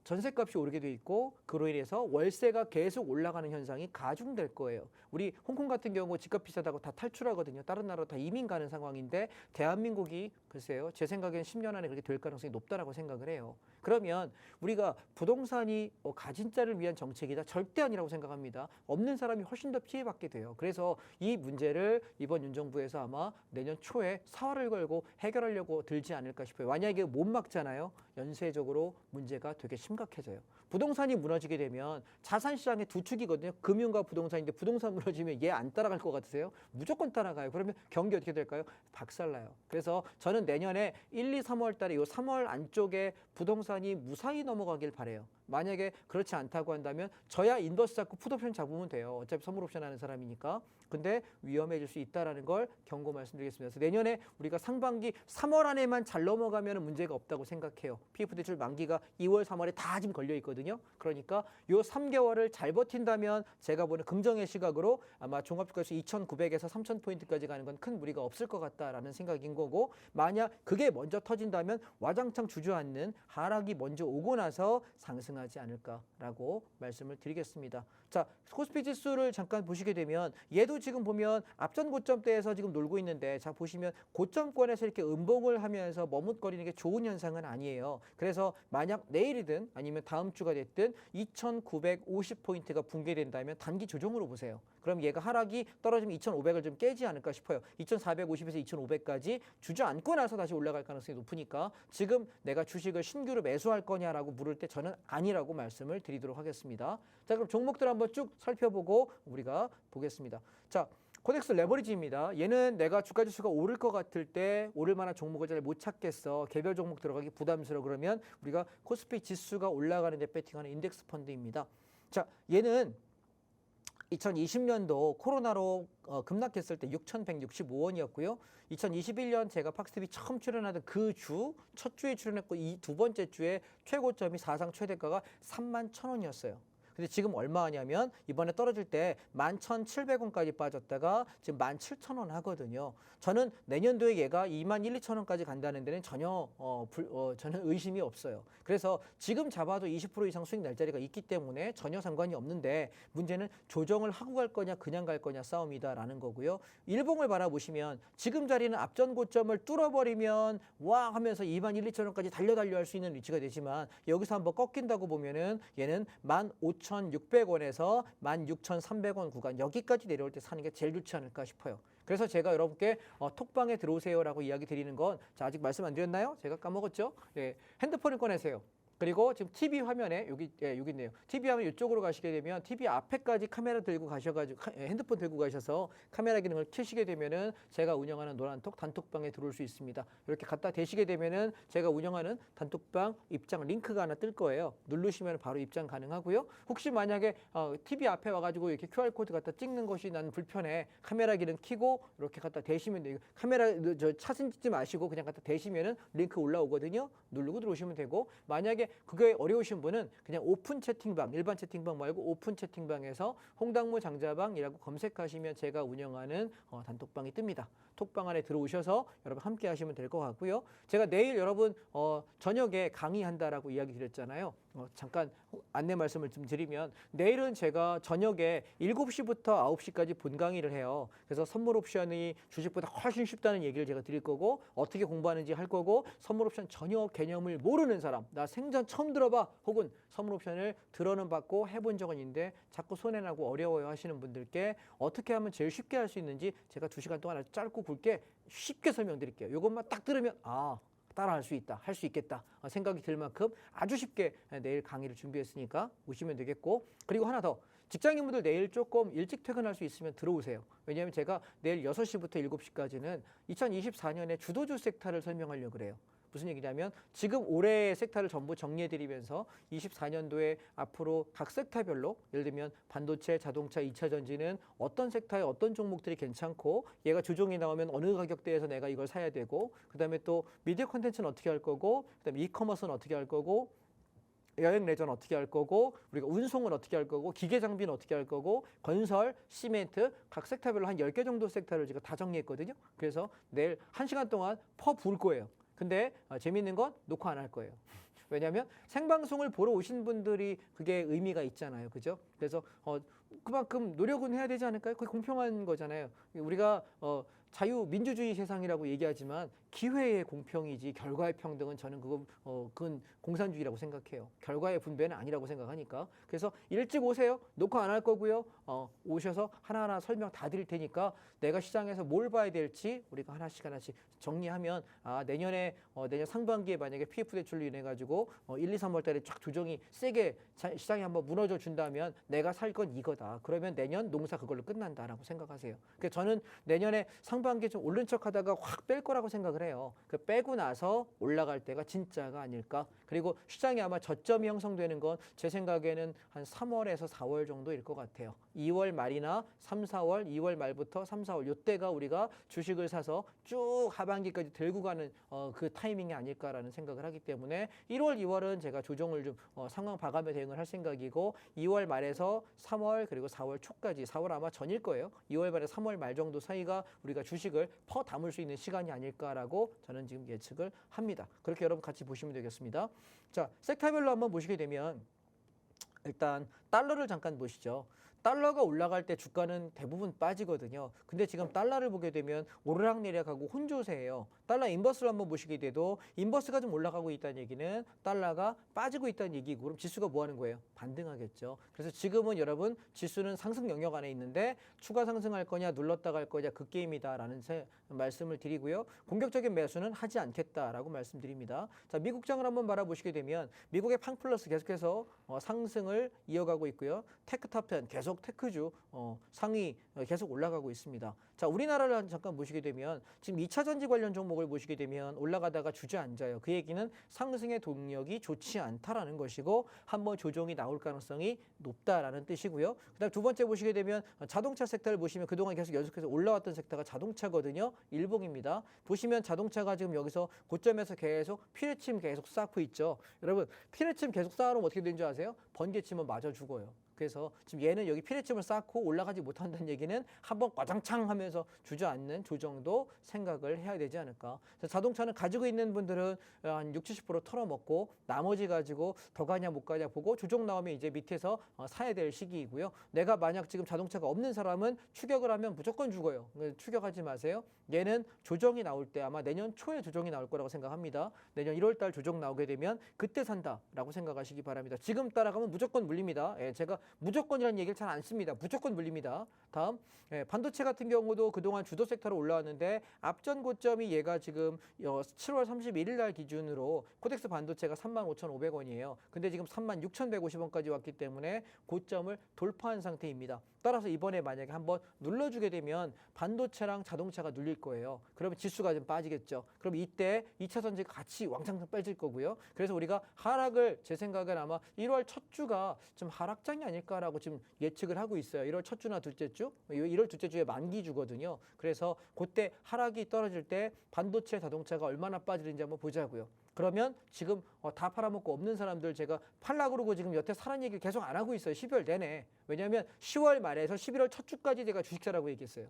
전셋값이 오르게 돼 있고 그로 인해서 월세가 계속 올라가는 현상이 가중될 거예요. 우리 홍콩 같은 경우 집값 비싸다고 다 탈출하거든요. 다른 나라로 다 이민 가는 상황인데 대한민국이 글쎄요. 제 생각엔 10년 안에 그렇게 될 가능성이 높다라고 생각을 해요. 그러면 우리가 부동산이 가진 자를 위한 정책이다? 절대 아니라고 생각합니다. 없는 사람이 훨씬 더 피해받게 돼요. 그래서 이 문제를 이번 윤정부에서 아마 내년 초에 사활을 걸고 해결하려고 들지 않을까 싶어요. 만약에 못 막잖아요. 연쇄적으로 문제가 되게 심각해져요. 부동산이 무너지게 되면 자산시장의 두 축이거든요. 금융과 부동산인데 부동산 무너지면 얘 안 따라갈 것 같으세요? 무조건 따라가요. 그러면 경기 어떻게 될까요? 박살나요. 그래서 저는 내년에 1, 2, 3월 달에 이 3월 안쪽에 부동산이 무사히 넘어가길 바래요. 만약에 그렇지 않다고 한다면 저야 인버스 잡고 풋옵션 잡으면 돼요. 어차피 선물 옵션 하는 사람이니까. 근데 위험해질 수 있다는 걸 경고 말씀드리겠습니다. 그래서 내년에 우리가 상반기 3월 안에만 잘 넘어가면 문제가 없다고 생각해요. PF 대출 만기가 2월, 3월에 다 지금 걸려 있거든요. 그러니까 요 3개월을 잘 버틴다면 제가 보는 긍정의 시각으로 아마 종합주가에서 2,900에서 3,000포인트까지 가는 건 큰 무리가 없을 것 같다라는 생각인 거고 만약 그게 먼저 터진다면 와장창 주저앉는 하락이 먼저 오고 나서 상승하지 않을까라고 말씀을 드리겠습니다. 자, 코스피 지수를 잠깐 보시게 되면 얘도 지금 보면 앞전 고점대에서 지금 놀고 있는데 자 보시면 고점권에서 이렇게 음봉을 하면서 머뭇거리는 게 좋은 현상은 아니에요. 그래서 만약 내일이든 아니면 다음 주가 됐든 2,950포인트가 붕괴된다면 단기 조정으로 보세요. 그럼 얘가 하락이 떨어지면 2,500을 좀 깨지 않을까 싶어요. 2,450에서 2,500까지 주저앉고 나서 다시 올라갈 가능성이 높으니까 지금 내가 주식을 신규로 매수할 거냐라고 물을 때 저는 아니라고 말씀을 드리도록 하겠습니다. 자, 그럼 종목들 한번 쭉 살펴보고 우리가 보겠습니다. 자, 코덱스 레버리지입니다. 얘는 내가 주가 지수가 오를 것 같을 때 오를 만한 종목을 잘 못 찾겠어. 개별 종목 들어가기 부담스러워 그러면 우리가 코스피 지수가 올라가는 데 배팅하는 인덱스 펀드입니다. 자, 얘는 2020년도 코로나로 급락했을 때 6,165원이었고요. 2021년 제가 팍스TV 처음 출연하던 그 첫 주에 출연했고 이 두 번째 주에 최고점이 사상 최대가가 31,000원이었어요. 근데 지금 얼마 하냐면 이번에 떨어질 때 11,700원까지 빠졌다가 지금 17,000원 하거든요. 저는 내년도에 얘가 21,200원까지 간다는 데는 전혀 전혀 의심이 없어요. 그래서 지금 잡아도 20% 이상 수익 날 자리가 있기 때문에 전혀 상관이 없는데 문제는 조정을 하고 갈 거냐 그냥 갈 거냐 싸움이다라는 거고요. 일봉을 바라보시면 지금 자리는 앞전 고점을 뚫어버리면 와 하면서 21,200원까지 달려 할 수 있는 위치가 되지만 여기서 한번 꺾인다고 보면은 얘는 15,600원에서 16,300원 구간 여기까지 내려올 때 사는 게 제일 좋지 않을까 싶어요. 그래서 제가 여러분께 톡방에 들어오세요라고 이야기 드리는 건 자, 아직 말씀 안 드렸나요? 제가 까먹었죠? 네, 핸드폰을 꺼내세요. 그리고 지금 TV 화면에 여기 있네요. TV 화면 이쪽으로 가시게 되면 TV 앞에까지 카메라 들고 가셔가지고 핸드폰 들고 가셔서 카메라 기능을 켜시게 되면은 제가 운영하는 노란톡 단톡방에 들어올 수 있습니다. 이렇게 갖다 대시게 되면은 제가 운영하는 단톡방 입장 링크가 하나 뜰 거예요. 누르시면 바로 입장 가능하고요. 혹시 만약에 TV 앞에 와가지고 이렇게 QR 코드 갖다 찍는 것이 난 불편해. 카메라 기능 켜고 이렇게 갖다 대시면 돼요. 카메라 사진 찍지 마시고 그냥 갖다 대시면은 링크 올라오거든요. 누르고 들어오시면 되고 만약에 그게 어려우신 분은 그냥 오픈 채팅방, 일반 채팅방 말고 오픈 채팅방에서 홍당무 장자방이라고 검색하시면 제가 운영하는 단톡방이 뜹니다. 톡방 안에 들어오셔서 여러분 함께 하시면 될 것 같고요. 제가 내일 여러분 저녁에 강의한다라고 이야기 드렸잖아요. 잠깐 안내 말씀을 좀 드리면 내일은 제가 저녁에 7시부터 9시까지 본 강의를 해요. 그래서 선물 옵션이 주식보다 훨씬 쉽다는 얘기를 제가 드릴 거고 어떻게 공부하는지 할 거고 선물 옵션 전혀 개념을 모르는 사람 나 생전 처음 들어봐 혹은 선물 옵션을 들어는 봤고 해본 적은 있는데 자꾸 손해나고 어려워요 하시는 분들께 어떻게 하면 제일 쉽게 할 수 있는지 제가 2시간 동안 아주 짧고 굵게 쉽게 설명드릴게요. 이것만 딱 들으면 따라할 수 있다, 할 수 있겠다 생각이 들 만큼 아주 쉽게 내일 강의를 준비했으니까 오시면 되겠고 그리고 하나 더 직장인분들 내일 조금 일찍 퇴근할 수 있으면 들어오세요. 왜냐하면 제가 내일 6시부터 7시까지는 2024년에 주도주 섹터를 설명하려고 그래요. 무슨 얘기냐면 지금 올해의 섹터를 전부 정리해드리면서 24년도에 앞으로 각 섹터별로 예를 들면 반도체, 자동차, 2차 전지는 어떤 섹터에 어떤 종목들이 괜찮고 얘가 조정이 나오면 어느 가격대에서 내가 이걸 사야 되고 그다음에 또 미디어 콘텐츠는 어떻게 할 거고 그다음에 이커머스는 어떻게 할 거고 여행 레저는 어떻게 할 거고 우리가 운송은 어떻게 할 거고 기계 장비는 어떻게 할 거고 건설, 시멘트 각 섹터별로 한 10개 정도 섹터를 제가 다 정리했거든요. 그래서 내일 1시간 동안 퍼부을 거예요. 근데 재밌는 건 녹화 안 할 거예요. 왜냐하면 생방송을 보러 오신 분들이 그게 의미가 있잖아요. 그죠? 그래서 그만큼 노력은 해야 되지 않을까요? 그게 공평한 거잖아요. 우리가 자유민주주의 세상이라고 얘기하지만 기회의 공평이지 결과의 평등은 저는 그건 공산주의라고 생각해요. 결과의 분배는 아니라고 생각하니까. 그래서 일찍 오세요. 녹화 안 할 거고요. 오셔서 하나하나 설명 다 드릴 테니까 내가 시장에서 뭘 봐야 될지 우리가 하나씩 정리하면 내년 상반기에 만약에 PF 대출로 인해 가지고 1, 2, 3월 달에 쫙 조정이 세게 시장이 한번 무너져 준다면 내가 살 건 이거다. 그러면 내년 농사 그걸로 끝난다라고 생각하세요. 그래서 저는 내년에 상반기에 좀 오른 척하다가 확 뺄 거라고 생각을 해요. 그 빼고 나서 올라갈 때가 진짜가 아닐까. 그리고 시장이 아마 저점이 형성되는 건 제 생각에는 한 3월에서 4월 정도일 것 같아요. 2월 말이나 3, 4월, 2월 말부터 3, 4월 이때가 우리가 주식을 사서 쭉 하반기까지 들고 가는 그 타이밍이 아닐까라는 생각을 하기 때문에 1월, 2월은 제가 조정을 좀 상황 봐가며 대응을 할 생각이고 2월 말에서 3월 그리고 4월 초까지 4월 아마 전일 거예요. 2월 말에 3월 말 정도 사이가 우리가 주식을 퍼 담을 수 있는 시간이 아닐까라고 저는 지금 예측을 합니다. 그렇게 여러분 같이 보시면 되겠습니다. 자, 섹터별로 한번 보시게 되면 일단 달러를 잠깐 보시죠. 달러가 올라갈 때 주가는 대부분 빠지거든요. 근데 지금 달러를 보게 되면 오르락내리락하고 혼조세예요. 달러 인버스를 한번 보시게 돼도 인버스가 좀 올라가고 있다는 얘기는 달러가 빠지고 있다는 얘기고 그럼 지수가 뭐 하는 거예요? 반등하겠죠. 그래서 지금은 여러분 지수는 상승 영역 안에 있는데 추가 상승할 거냐 눌렀다 갈 거냐 그 게임이다라는 말씀을 드리고요. 공격적인 매수는 하지 않겠다라고 말씀드립니다. 자, 미국장을 한번 바라보시게 되면 미국의 팡플러스 계속해서 상승을 이어가고 있고요. 테크탑10 계속 계속 테크주 상위 계속 올라가고 있습니다. 자, 우리나라를 잠깐 보시게 되면 지금 2차 전지 관련 종목을 보시게 되면 올라가다가 주저앉아요. 그 얘기는 상승의 동력이 좋지 않다라는 것이고 한번 조정이 나올 가능성이 높다라는 뜻이고요. 그다음 두 번째 보시게 되면 자동차 섹터를 보시면 그동안 계속 연속해서 올라왔던 섹터가 자동차거든요. 일봉입니다. 보시면 자동차가 지금 여기서 고점에서 계속 피레침 계속 쌓고 있죠. 여러분 피레침 계속 쌓아놓으면 어떻게 되는 줄 아세요? 번개치면 맞아 죽어요. 그래서 지금 얘는 여기 피레침을 쌓고 올라가지 못한다는 얘기는 한번 과장창 하면서 주저앉는 조정도 생각을 해야 되지 않을까. 그래서 자동차는 가지고 있는 분들은 한 60, 70% 털어먹고 나머지 가지고 더 가냐 못 가냐 보고 조정 나오면 이제 밑에서 사야 될 시기이고요. 내가 만약 지금 자동차가 없는 사람은 추격을 하면 무조건 죽어요. 추격하지 마세요. 얘는 조정이 나올 때 아마 내년 초에 조정이 나올 거라고 생각합니다. 내년 1월 달 조정 나오게 되면 그때 산다라고 생각하시기 바랍니다. 지금 따라가면 무조건 물립니다. 예, 제가 무조건이라는 얘기를 잘 안 씁니다. 무조건 물립니다. 다음 반도체 같은 경우도 그동안 주도 섹터로 올라왔는데 앞전 고점이 얘가 지금 7월 31일 날 기준으로 코덱스 반도체가 35,500원이에요. 근데 지금 36,150원까지 왔기 때문에 고점을 돌파한 상태입니다. 따라서 이번에 만약에 한번 눌러주게 되면 반도체랑 자동차가 눌릴 거예요. 그러면 지수가 좀 빠지겠죠. 그럼 이때 2차 전지가 같이 왕창 빠질 거고요. 그래서 우리가 하락을 제 생각은 아마 1월 첫 주가 좀 하락장이 아닐까라고 지금 예측을 하고 있어요. 1월 첫 주나 둘째 주, 1월 둘째 주에 만기 주거든요. 그래서 그때 하락이 떨어질 때 반도체 자동차가 얼마나 빠지는지 한번 보자고요. 그러면 지금 다 팔아먹고 없는 사람들 제가 팔라 그러고 지금 여태 사란 얘기를 계속 안 하고 있어요. 12월 내내. 왜냐하면 10월 말에서 11월 첫 주까지 제가 주식 사라고 얘기했어요.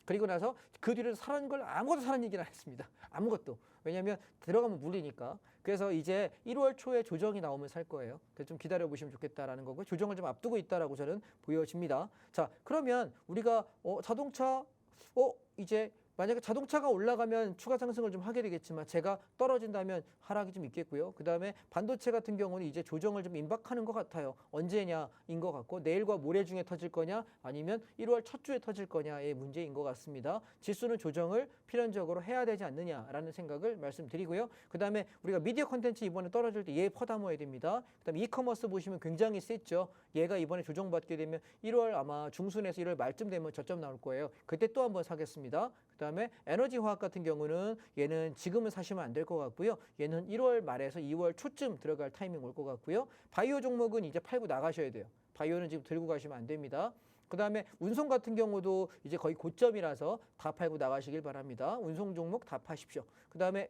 그리고 나서 그 뒤로 사는 걸 아무것도 사는 얘기는 안 했습니다. 아무것도. 왜냐하면 들어가면 물리니까. 그래서 이제 1월 초에 조정이 나오면 살 거예요. 그래서 좀 기다려보시면 좋겠다라는 거고 조정을 좀 앞두고 있다라고 저는 보여집니다. 자, 그러면 우리가 자동차 이제 만약에 자동차가 올라가면 추가 상승을 좀 하게 되겠지만 제가 떨어진다면 하락이 좀 있겠고요. 그다음에 반도체 같은 경우는 이제 조정을 좀 임박하는 것 같아요. 언제냐인 것 같고 내일과 모레 중에 터질 거냐 아니면 1월 첫 주에 터질 거냐의 문제인 것 같습니다. 지수는 조정을 필연적으로 해야 되지 않느냐라는 생각을 말씀드리고요. 그다음에 우리가 미디어 콘텐츠 이번에 떨어질 때 얘 퍼담아야 됩니다. 그다음에 이커머스 보시면 굉장히 셌죠. 얘가 이번에 조정받게 되면 1월 아마 중순에서 1월 말쯤 되면 저점 나올 거예요. 그때 또 한번 사겠습니다. 그다음에 에너지 화학 같은 경우는 얘는 지금은 사시면 안 될 것 같고요. 얘는 1월 말에서 2월 초쯤 들어갈 타이밍 올 것 같고요. 바이오 종목은 이제 팔고 나가셔야 돼요. 바이오는 지금 들고 가시면 안 됩니다. 그다음에 운송 같은 경우도 이제 거의 고점이라서 다 팔고 나가시길 바랍니다. 운송 종목 다 파십시오. 그다음에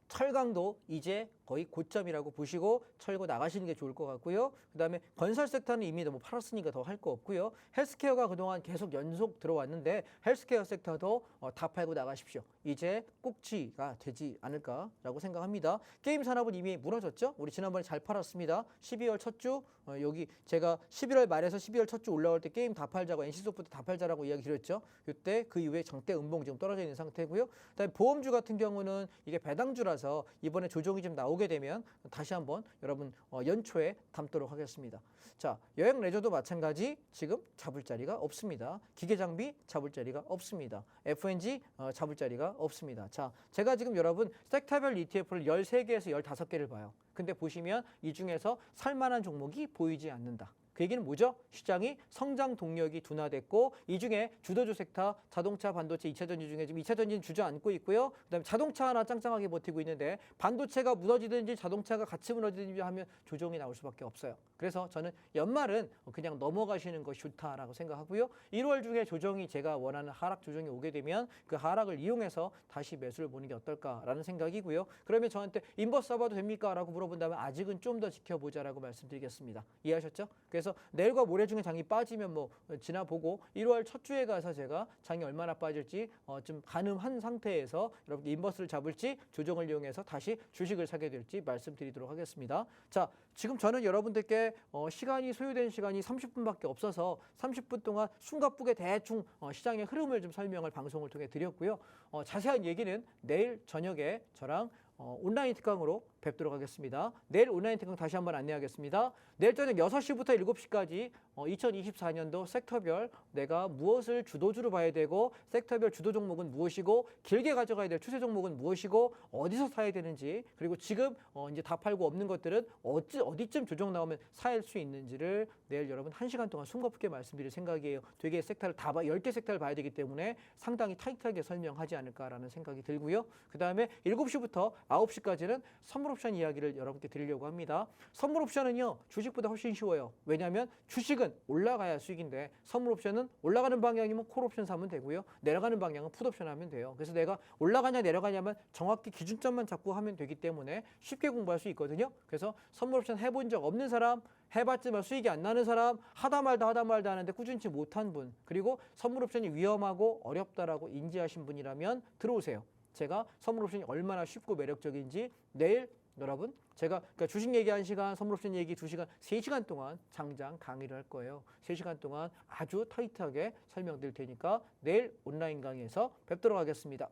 철강도 이제 거의 고점이라고 보시고 철거 나가시는 게 좋을 것 같고요. 그다음에 건설 섹터는 이미 너무 팔았으니까 더 할 거 없고요. 헬스케어가 그동안 계속 연속 들어왔는데 헬스케어 섹터도 다 팔고 나가십시오. 이제 꼭지가 되지 않을까라고 생각합니다. 게임 산업은 이미 무너졌죠. 우리 지난번에 잘 팔았습니다. 12월 첫 주 여기 제가 11월 말에서 12월 첫 주 올라올 때 게임 다 팔자고 NC소프트 다 팔자라고 이야기 드렸죠. 이때 그 이후에 장대 음봉 지금 떨어져 있는 상태고요. 그다음에 보험주 같은 경우는 이게 배당주라서 이번에 조정이 좀 나오게 되면 다시 한번 여러분 연초에 담도록 하겠습니다. 자, 여행 레저도 마찬가지 지금 잡을 자리가 없습니다. 기계 장비 잡을 자리가 없습니다. F&G 잡을 자리가 없습니다. 자, 제가 지금 여러분 섹터별 ETF를 13개에서 15개를 봐요. 근데 보시면 이 중에서 살만한 종목이 보이지 않는다. 그 얘기는 뭐죠? 시장이 성장 동력이 둔화됐고 이 중에 주도주 섹터 자동차, 반도체, 2차 전지 중에 지금 2차 전지는 주저앉고 있고요. 그다음에 자동차 하나 짱짱하게 버티고 있는데 반도체가 무너지든지 자동차가 같이 무너지든지 하면 조정이 나올 수밖에 없어요. 그래서 저는 연말은 그냥 넘어가시는 것이 좋다라고 생각하고요. 1월 중에 조정이 제가 원하는 하락 조정이 오게 되면 그 하락을 이용해서 다시 매수를 보는 게 어떨까라는 생각이고요. 그러면 저한테 인버스 써봐도 됩니까? 라고 물어본다면 아직은 좀 더 지켜보자라고 말씀드리겠습니다. 이해하셨죠? 그래서 내일과 모레 중에 장이 빠지면 뭐 지나보고 1월 첫 주에 가서 제가 장이 얼마나 빠질지 좀 가늠한 상태에서 여러분 인버스를 잡을지 조정을 이용해서 다시 주식을 사게 될지 말씀드리도록 하겠습니다. 자, 지금 저는 여러분들께 시간이 소요된 시간이 30분밖에 없어서 30분 동안 숨가쁘게 대충 시장의 흐름을 좀 설명을 방송을 통해 드렸고요. 자세한 얘기는 내일 저녁에 저랑 온라인 특강으로 뵙도록 하겠습니다. 내일 온라인 특강 다시 한번 안내하겠습니다. 내일 저녁 6시부터 7시까지 2024년도 섹터별 내가 무엇을 주도주로 봐야 되고 섹터별 주도 종목은 무엇이고 길게 가져가야 될 추세 종목은 무엇이고 어디서 사야 되는지 그리고 지금 이제 다 팔고 없는 것들은 어디쯤 조정 나오면 살 수 있는지를 내일 여러분 1시간 동안 숨가쁘게 말씀드릴 생각이에요. 되게 섹터를 다 10개 섹터를 봐야 되기 때문에 상당히 타이트하게 설명하지 않을까라는 생각이 들고요. 그 다음에 7시부터 9시까지는 선물 옵션 이야기를 여러분께 드리려고 합니다. 선물 옵션은요. 주식보다 훨씬 쉬워요. 왜냐하면 주식은 올라가야 수익인데 선물 옵션은 올라가는 방향이면 콜 옵션 사면 되고요. 내려가는 방향은 풋 옵션 하면 돼요. 그래서 내가 올라가냐 내려가냐면 정확히 기준점만 잡고 하면 되기 때문에 쉽게 공부할 수 있거든요. 그래서 선물 옵션 해본 적 없는 사람, 해봤지만 수익이 안 나는 사람, 하다 말다 하는데 꾸준치 못한 분, 그리고 선물 옵션이 위험하고 어렵다라고 인지하신 분이라면 들어오세요. 제가 선물 옵션이 얼마나 쉽고 매력적인지 내일 여러분 제가 그러니까 주식 얘기 1시간, 선물 옵션 얘기 2시간, 3시간 동안 장장 강의를 할 거예요. 3시간 동안 아주 타이트하게 설명드릴 테니까 내일 온라인 강의에서 뵙도록 하겠습니다.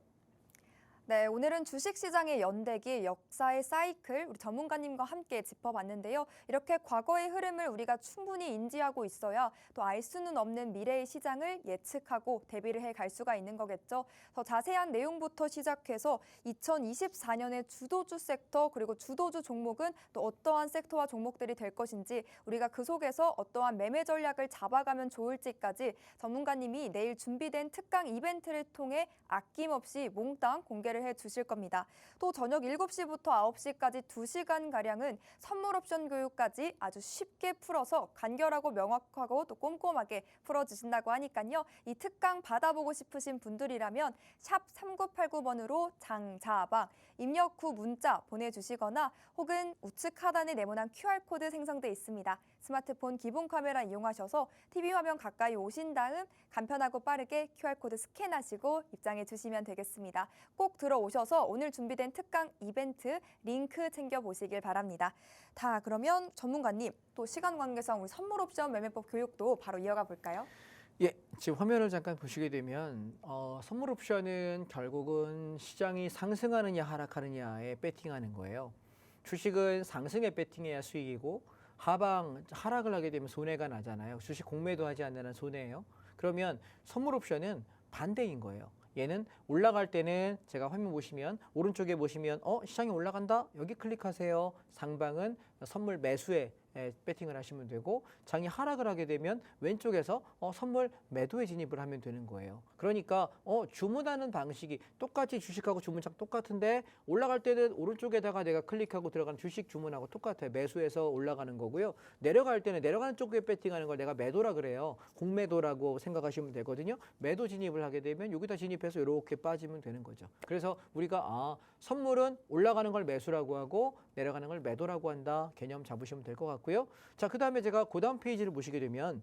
네, 오늘은 주식시장의 연대기, 역사의 사이클, 우리 전문가님과 함께 짚어봤는데요. 이렇게 과거의 흐름을 우리가 충분히 인지하고 있어야 또 알 수는 없는 미래의 시장을 예측하고 대비를 해 갈 수가 있는 거겠죠. 더 자세한 내용부터 시작해서 2024년의 주도주 섹터 그리고 주도주 종목은 또 어떠한 섹터와 종목들이 될 것인지 우리가 그 속에서 어떠한 매매 전략을 잡아가면 좋을지까지 전문가님이 내일 준비된 특강 이벤트를 통해 아낌없이 몽땅 공개를 해 주실 겁니다. 또 저녁 7시부터 9시까지 2시간가량은 선물 옵션 교육까지 아주 쉽게 풀어서 간결하고 명확하고 또 꼼꼼하게 풀어주신다고 하니까요. 이 특강 받아보고 싶으신 분들이라면 샵 3989번으로 장자방 입력 후 문자 보내주시거나 혹은 우측 하단에 네모난 QR코드 생성돼 있습니다. 스마트폰 기본 카메라 이용하셔서 TV 화면 가까이 오신 다음 간편하고 빠르게 QR코드 스캔하시고 입장해 주시면 되겠습니다. 꼭 들어오셔서 오늘 준비된 특강 이벤트 링크 챙겨보시길 바랍니다. 다 그러면 전문가님 또 시간 관계상 우리 선물 옵션 매매법 교육도 바로 이어가 볼까요? 예, 지금 화면을 잠깐 보시게 되면 선물 옵션은 결국은 시장이 상승하느냐 하락하느냐에 배팅하는 거예요. 주식은 상승에 배팅해야 수익이고 하락을 하게 되면 손해가 나잖아요. 주식 공매도 하지 않는 한 손해예요. 그러면 선물 옵션은 반대인 거예요. 얘는 올라갈 때는 제가 화면 보시면 오른쪽에 보시면 시장이 올라간다? 여기 클릭하세요. 상방은 선물 매수에 배팅을 하시면 되고 장이 하락을 하게 되면 왼쪽에서 선물 매도에 진입을 하면 되는 거예요. 그러니까 주문하는 방식이 똑같이 주식하고 주문창 똑같은데 올라갈 때는 오른쪽에다가 내가 클릭하고 들어가는 주식 주문하고 똑같아요. 매수해서 올라가는 거고요. 내려갈 때는 내려가는 쪽에 배팅하는 걸 내가 매도라 그래요. 공매도라고 생각하시면 되거든요. 매도 진입을 하게 되면 여기다 진입해서 이렇게 빠지면 되는 거죠. 그래서 우리가 선물은 올라가는 걸 매수라고 하고 내려가는 걸 매도라고 한다. 개념 잡으시면 될 것 같고요. 자, 그 다음에 제가 그 다음 페이지를 보시게 되면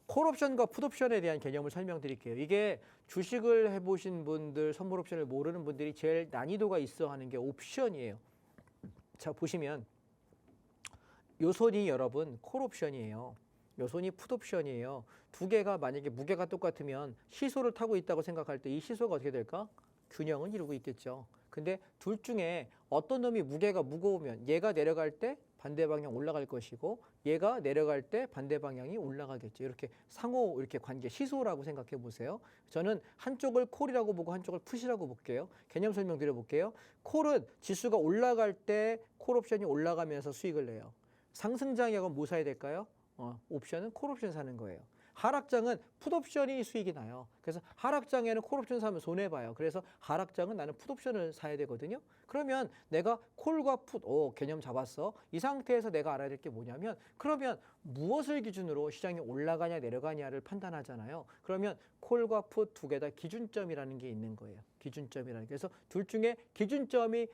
콜옵션과 풋옵션에 대한 개념을 설명드릴게요. 이게 주식을 해보신 분들, 선물 옵션을 모르는 분들이 제일 난이도가 있어 하는 게 옵션이에요. 자, 보시면 요 손이 여러분 콜옵션이에요. 요 손이 풋옵션이에요. 두 개가 만약에 무게가 똑같으면 시소를 타고 있다고 생각할 때 이 시소가 어떻게 될까? 균형은 이루고 있겠죠. 근데 둘 중에 어떤 놈이 무게가 무거우면 얘가 내려갈 때 반대 방향 올라갈 것이고 얘가 내려갈 때 반대 방향이 올라가겠죠. 이렇게 상호 이렇게 관계 시소라고 생각해 보세요. 저는 한쪽을 콜이라고 보고 한쪽을 풋이라고 볼게요. 개념 설명 드려볼게요. 콜은 지수가 올라갈 때 콜 옵션이 올라가면서 수익을 내요. 상승장이하고 뭐 사야 될까요? 옵션은 콜 옵션 사는 거예요. 하락장은 풋옵션이 수익이 나요. 그래서 하락장에는 콜옵션 사면 손해봐요. 그래서 하락장은 나는 풋옵션을 사야 되거든요. 그러면 내가 콜과 풋, 개념 잡았어. 이 상태에서 내가 알아야 될 게 뭐냐면 그러면 무엇을 기준으로 시장이 올라가냐 내려가냐를 판단하잖아요. 그러면 콜과 풋 두 개 다 기준점이라는 게 있는 거예요. 기준점이라는 게. 그래서 둘 중에 기준점이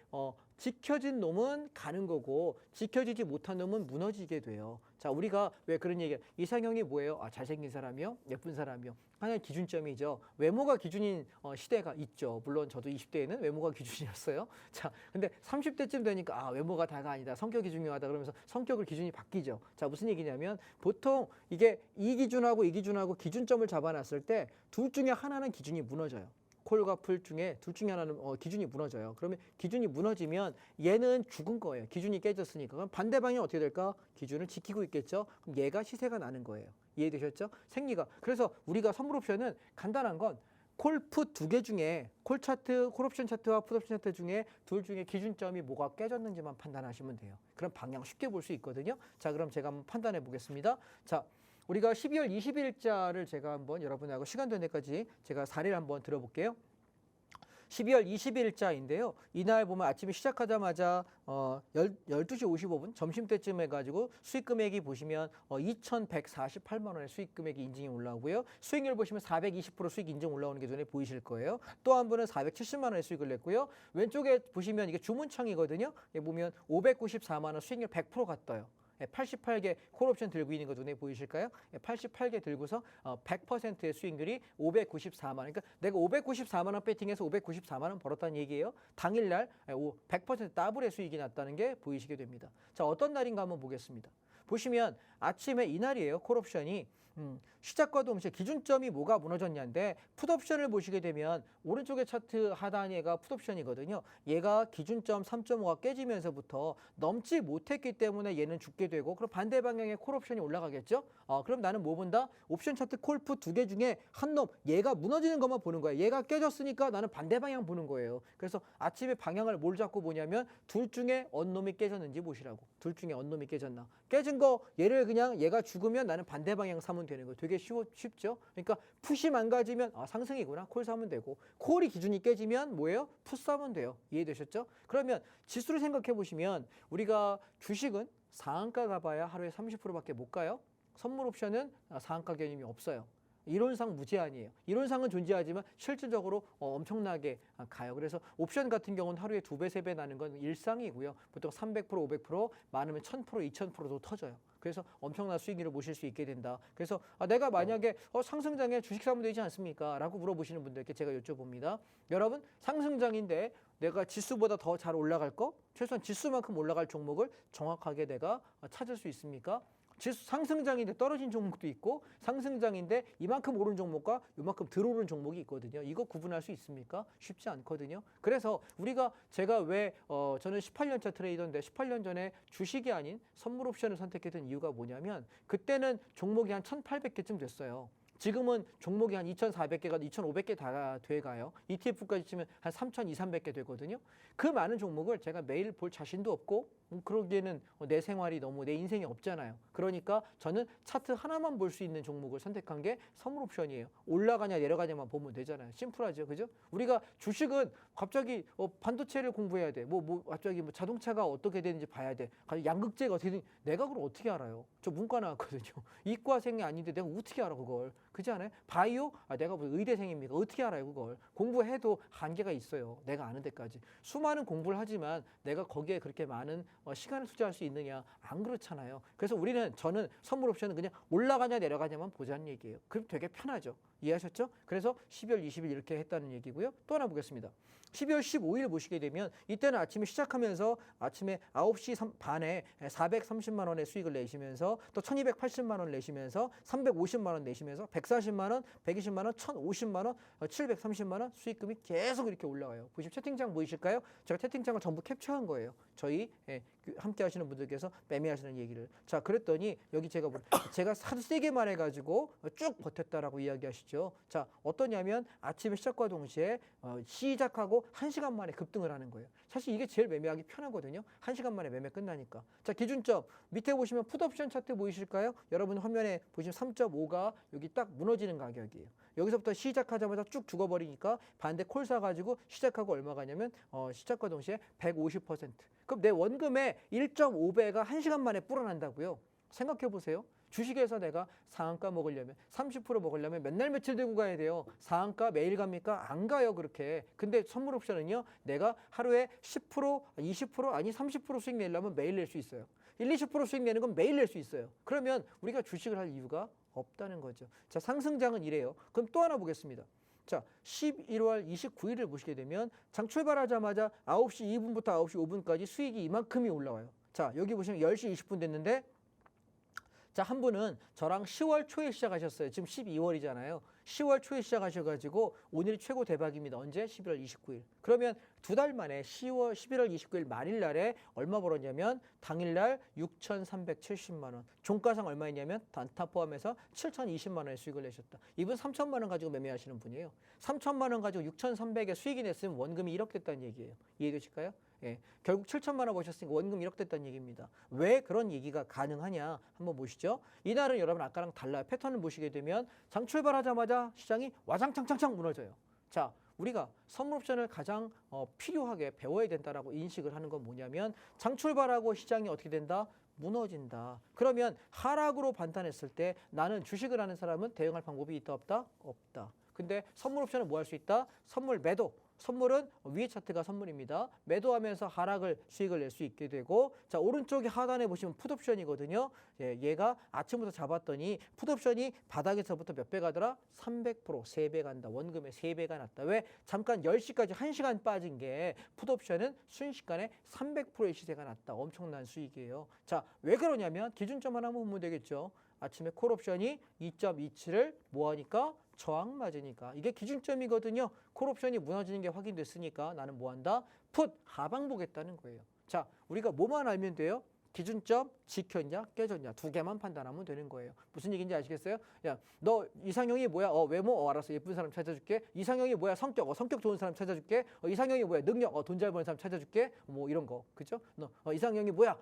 지켜진 놈은 가는 거고 지켜지지 못한 놈은 무너지게 돼요. 자, 우리가 왜 그런 얘기야? 이상형이 뭐예요? 잘생긴 사람이요? 예쁜 사람이요? 하나의 기준점이죠. 외모가 기준인 시대가 있죠. 물론 저도 20대에는 외모가 기준이었어요. 자, 근데 30대쯤 되니까 외모가 다가 아니다. 성격이 중요하다. 그러면서 성격을 기준이 바뀌죠. 자, 무슨 얘기냐면 보통 이게 이 기준하고 이 기준하고 기준점을 잡아놨을 때 둘 중에 하나는 기준이 무너져요. 콜과 풋 중에 둘 중에 하나는 기준이 무너져요. 그러면 기준이 무너지면 얘는 죽은 거예요. 기준이 깨졌으니까. 그럼 반대 방향이 어떻게 될까? 기준을 지키고 있겠죠. 그럼 얘가 시세가 나는 거예요. 이해되셨죠? 생리가. 그래서 우리가 선물 옵션은 간단한 건 콜, 풋 두 개 중에 콜 차트, 콜 옵션 차트와 풋 옵션 차트 중에 둘 중에 기준점이 뭐가 깨졌는지만 판단하시면 돼요. 그럼 방향 쉽게 볼 수 있거든요. 자, 그럼 제가 한번 판단해 보겠습니다. 자, 우리가 12월 20일자를 제가 한번 여러분하고 시간 된 데까지 제가 사례를 한번 들어볼게요. 12월 20일자인데요. 이날 보면 아침에 시작하자마자 12시 55분 점심때쯤 해가지고 수익 금액이 보시면 2,148만 원의 수익 금액이 인증이 올라오고요. 수익률 보시면 420% 수익 인증 올라오는 게 눈에 보이실 거예요. 또 한 분은 470만 원의 수익을 냈고요. 왼쪽에 보시면 이게 주문창이거든요. 여기 보면 594만 원 수익률 100%가 떠요. 88개 콜옵션 들고 있는 거 눈에 보이실까요? 88개 들고서 100%의 수익률이 594만 원. 그러니까 내가 594만 원 배팅해서 594만 원 벌었다는 얘기예요. 당일날 100% 더블의 수익이 났다는 게 보이시게 됩니다. 자, 어떤 날인가 한번 보겠습니다. 보시면 아침에 이날이에요. 콜옵션이 시작과 동시에 기준점이 뭐가 무너졌냐인데 풋옵션을 보시게 되면 오른쪽에 차트 하단에가 풋옵션이거든요. 얘가 기준점 3.5가 깨지면서부터 넘지 못했기 때문에 얘는 죽게 되고 그럼 반대 방향에 콜옵션이 올라가겠죠. 그럼 나는 뭐 본다? 옵션 차트 콜풋 두 개 중에 한 놈 얘가 무너지는 것만 보는 거예요. 얘가 깨졌으니까 나는 반대 방향 보는 거예요. 그래서 아침에 방향을 뭘 잡고 보냐면 둘 중에 어느 놈이 깨졌는지 보시라고. 둘 중에 어느 놈이 깨졌나. 깨진 거 얘를 그냥 얘가 죽으면 나는 반대 방향 사면 되는 거예요. 되게 쉽죠? 그러니까 풋이 망가지면 상승이구나. 콜 사면 되고 콜이 기준이 깨지면 뭐예요? 풋 사면 돼요. 이해되셨죠? 그러면 지수를 생각해 보시면 우리가 주식은 상한가 가봐야 하루에 30%밖에 못 가요. 선물 옵션은 상한가 개념이 없어요. 이론상 무제한이에요. 이론상은 존재하지만 실질적으로 엄청나게 가요. 그래서 옵션 같은 경우는 하루에 2배, 3배 나는 건 일상이고요. 보통 300%, 500%, 많으면 1000%, 2000%도 터져요. 그래서 엄청난 수익률을 모실 수 있게 된다. 그래서 내가 만약에 상승장에 주식 사면 되지 않습니까? 라고 물어보시는 분들께 제가 여쭤봅니다. 여러분, 상승장인데 내가 지수보다 더 잘 올라갈 거? 최소한 지수만큼 올라갈 종목을 정확하게 내가 찾을 수 있습니까? 지수 상승장인데 떨어진 종목도 있고 상승장인데 이만큼 오른 종목과 이만큼 덜 오른 종목이 있거든요. 이거 구분할 수 있습니까? 쉽지 않거든요. 그래서 제가 왜 저는 18년차 트레이더인데 18년 전에 주식이 아닌 선물 옵션을 선택했던 이유가 뭐냐면 그때는 종목이 한 1,800개쯤 됐어요. 지금은 종목이 한 2,400개가 2,500개 다 돼가요. ETF까지 치면 한 3,200, 300개 되거든요. 그 많은 종목을 제가 매일 볼 자신도 없고 그러기에는 내 생활이 너무 내 인생이 없잖아요. 그러니까 저는 차트 하나만 볼 수 있는 종목을 선택한 게 선물 옵션이에요. 올라가냐 내려가냐만 보면 되잖아요. 심플하죠. 그죠? 우리가 주식은 갑자기 반도체를 공부해야 돼. 갑자기 자동차가 어떻게 되는지 봐야 돼. 양극재가 어떻게 되는지 내가 그걸 어떻게 알아요? 저 문과 나왔거든요. 이과생이 아닌데 내가 어떻게 알아 그걸? 그렇지 않아요? 바이오? 내가 뭐 의대생입니까? 어떻게 알아요 그걸? 공부해도 한계가 있어요. 내가 아는 데까지. 수많은 공부를 하지만 내가 거기에 그렇게 많은 시간을 투자할 수 있느냐? 안 그렇잖아요. 그래서 저는 선물 옵션은 그냥 올라가냐 내려가냐만 보자는 얘기예요. 그럼 되게 편하죠. 이해하셨죠? 그래서 12월 20일 이렇게 했다는 얘기고요. 또 하나 보겠습니다. 12월 15일 보시게 되면 이때는 아침에 시작하면서 아침에 9시 반에 430만 원의 수익을 내시면서 또 1280만 원 내시면서 350만 원 내시면서 140만 원, 120만 원, 1050만 원, 730만 원 수익금이 계속 이렇게 올라가요. 보시면 채팅창 보이실까요? 제가 채팅창을 전부 캡처한 거예요. 저희 함께 하시는 분들께서 매매하시는 얘기를. 자, 그랬더니 여기 제가 하도 세게 말해가지고 쭉 버텼다라고 이야기하시죠. 자, 어떠냐면 아침에 시작과 동시에 시작하고 1시간 만에 급등을 하는 거예요. 사실 이게 제일 매매하기 편하거든요. 1시간 만에 매매 끝나니까. 자, 기준점 밑에 보시면 풋옵션 차트 보이실까요? 여러분 화면에 보시면 3.5가 여기 딱 무너지는 가격이에요. 여기서부터 시작하자마자 쭉 죽어버리니까 반대 콜 사가지고 시작하고 얼마 가냐면 시작과 동시에 150%. 그럼 내 원금의 1.5배가 1시간 만에 불어난다고요. 생각해 보세요. 주식에서 내가 상한가 먹으려면 30% 먹으려면 몇 날 며칠 들고 가야 돼요. 상한가 매일 갑니까? 안 가요 그렇게. 근데 선물 옵션은요. 내가 하루에 10%, 20% 아니 30% 수익 내려면 매일 낼 수 있어요. 1, 20% 수익 내는 건 매일 낼 수 있어요. 그러면 우리가 주식을 할 이유가 없다는 거죠. 자, 상승장은 이래요. 그럼 또 하나 보겠습니다. 자, 11월 29일을 보시게 되면 장 출발하자마자 9시 2분부터 9시 5분까지 수익이 이만큼이 올라와요. 자, 여기 보시면 10시 20분 됐는데 자, 한 분은 저랑 10월 초에 시작하셨어요. 지금 12월이잖아요. 10월 초에 시작하셔가지고 오늘이 최고 대박입니다. 언제? 11월 29일. 그러면 두 달 만에 11월 29일 말일 날에 얼마 벌었냐면 당일날 6,370만 원. 종가상 얼마였냐면 단타 포함해서 7,020만 원의 수익을 내셨다. 이분 3천만 원 가지고 매매하시는 분이에요. 3천만 원 가지고 6,300의 수익이 냈으면 원금이 1억 됐다는 얘기예요. 이해되실까요? 예, 결국 7천만 원 버셨으니까 원금 1억 됐다는 얘기입니다. 왜 그런 얘기가 가능하냐 한번 보시죠. 이날은 여러분 아까랑 달라요. 패턴을 보시게 되면 장 출발하자마자 시장이 와장창창창 무너져요. 자, 우리가 선물 옵션을 가장 필요하게 배워야 된다라고 인식을 하는 건 뭐냐면 장 출발하고 시장이 어떻게 된다? 무너진다. 그러면 하락으로 반탄했을 때 나는 주식을 하는 사람은 대응할 방법이 있다 없다? 없다. 근데 선물 옵션은 뭐 할 수 있다? 선물 매도. 선물은 위에 차트가 선물입니다. 매도하면서 하락을 수익을 낼 수 있게 되고 자 오른쪽에 하단에 보시면 풋옵션이거든요. 예, 얘가 아침부터 잡았더니 풋옵션이 바닥에서부터 몇 배 가더라? 300% 3배 간다. 원금의 3배가 났다. 왜? 잠깐 10시까지 1시간 빠진 게 풋옵션은 순식간에 300%의 시세가 났다. 엄청난 수익이에요. 자, 왜 그러냐면 기준점 하나 보면 되겠죠. 아침에 콜옵션이 2.27을 뭐하니까? 저항 맞으니까. 이게 기준점이거든요. 콜옵션이 무너지는 게 확인됐으니까 나는 뭐한다? 풋 하방 보겠다는 거예요. 자, 우리가 뭐만 알면 돼요? 기준점 지켰냐 깨졌냐 두 개만 판단하면 되는 거예요. 무슨 얘기인지 아시겠어요? 야, 너 이상형이 뭐야? 외모 알았어. 예쁜 사람 찾아줄게. 이상형이 뭐야? 성격 성격 좋은 사람 찾아줄게. 이상형이 뭐야? 능력 돈 잘 버는 사람 찾아줄게. 뭐 이런 거 그죠? 너 이상형이 뭐야?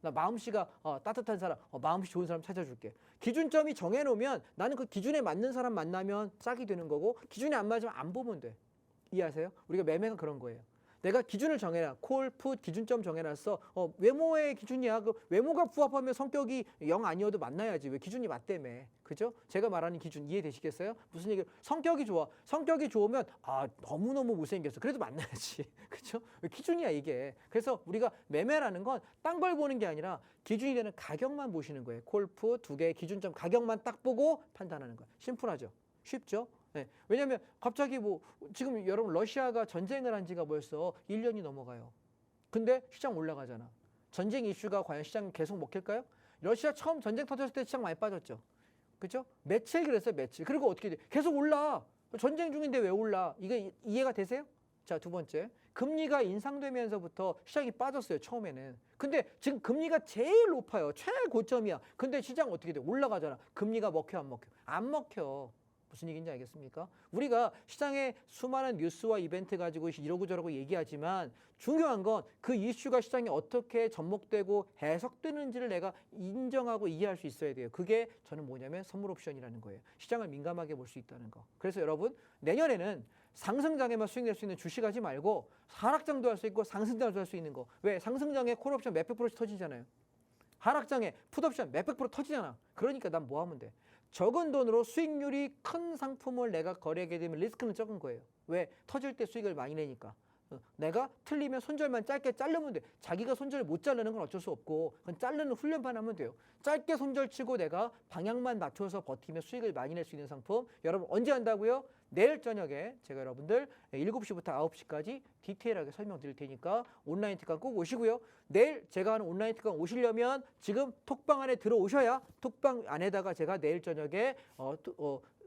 나 마음씨가 따뜻한 사람 마음씨 좋은 사람 찾아줄게. 기준점이 정해놓으면 나는 그 기준에 맞는 사람 만나면 짝이 되는 거고 기준에 안 맞으면 안 보면 돼. 이해하세요? 우리가 매매가 그런 거예요. 내가 기준을 정해놔. 콜, 풋 기준점 정해놨어. 외모의 기준이야. 그 외모가 부합하면 성격이 0 아니어도 만나야지. 왜 기준이 맞다며. 그죠? 제가 말하는 기준 이해되시겠어요? 무슨 얘기를? 성격이 좋아. 성격이 좋으면 너무너무 못생겼어. 그래도 만나야지. 그죠? 왜 기준이야 이게. 그래서 우리가 매매라는 건 딴 걸 보는 게 아니라 기준이 되는 가격만 보시는 거예요. 콜, 풋 두 개의 기준점 가격만 딱 보고 판단하는 거예요. 심플하죠? 쉽죠? 네. 왜냐하면 갑자기 지금 여러분 러시아가 전쟁을 한 지가 벌써 1년이 넘어가요. 근데 시장 올라가잖아. 전쟁 이슈가 과연 시장 계속 먹힐까요? 러시아 처음 전쟁 터졌을 때 시장 많이 빠졌죠. 그렇죠? 며칠 그랬어요, 며칠. 그리고 어떻게 돼? 계속 올라. 전쟁 중인데 왜 올라? 이게 이해가 되세요? 자, 두 번째. 금리가 인상되면서부터 시장이 빠졌어요, 처음에는. 근데 지금 금리가 제일 높아요. 최고점이야. 근데 시장 어떻게 돼? 올라가잖아. 금리가 먹혀, 안 먹혀? 안 먹혀. 무슨 얘기인지 알겠습니까? 우리가 시장에 수많은 뉴스와 이벤트 가지고 이러고 저러고 얘기하지만 중요한 건 그 이슈가 시장에 어떻게 접목되고 해석되는지를 내가 인정하고 이해할 수 있어야 돼요. 그게 저는 뭐냐면 선물 옵션이라는 거예요. 시장을 민감하게 볼 수 있다는 거. 그래서 여러분 내년에는 상승장에만 수익 낼 수 있는 주식 하지 말고 하락장도 할 수 있고 상승장도 할 수 있는 거. 왜? 상승장에 콜옵션 몇백 프로씩 터지잖아요. 하락장에 풋옵션 몇백 프로 터지잖아. 그러니까 난 뭐 하면 돼? 적은 돈으로 수익률이 큰 상품을 내가 거래하게 되면 리스크는 적은 거예요. 왜? 터질 때 수익을 많이 내니까. 내가 틀리면 손절만 짧게 자르면 돼. 자기가 손절을 못 자르는 건 어쩔 수 없고 그건 자르는 훈련만 하면 돼요. 짧게 손절 치고 내가 방향만 맞춰서 버티면 수익을 많이 낼 수 있는 상품. 여러분 언제 한다고요? 내일 저녁에 제가 여러분들 7시부터 9시까지 디테일하게 설명드릴 테니까 온라인 특강 꼭 오시고요. 내일 제가 하는 온라인 특강 오시려면 지금 톡방 안에 들어오셔야 톡방 안에다가 제가 내일 저녁에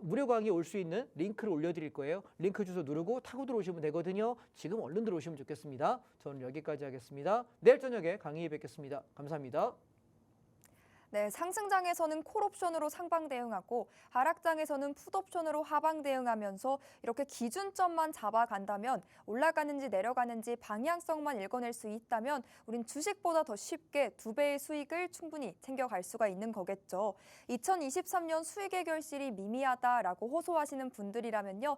무료 강의 올 수 있는 링크를 올려드릴 거예요. 링크 주소 누르고 타고 들어오시면 되거든요. 지금 얼른 들어오시면 좋겠습니다. 저는 여기까지 하겠습니다. 내일 저녁에 강의에 뵙겠습니다. 감사합니다. 네, 상승장에서는 콜옵션으로 상방 대응하고 하락장에서는 풋옵션으로 하방 대응하면서 이렇게 기준점만 잡아간다면 올라가는지 내려가는지 방향성만 읽어낼 수 있다면 우린 주식보다 더 쉽게 2배의 수익을 충분히 챙겨갈 수가 있는 거겠죠. 2023년 수익의 결실이 미미하다라고 호소하시는 분들이라면요.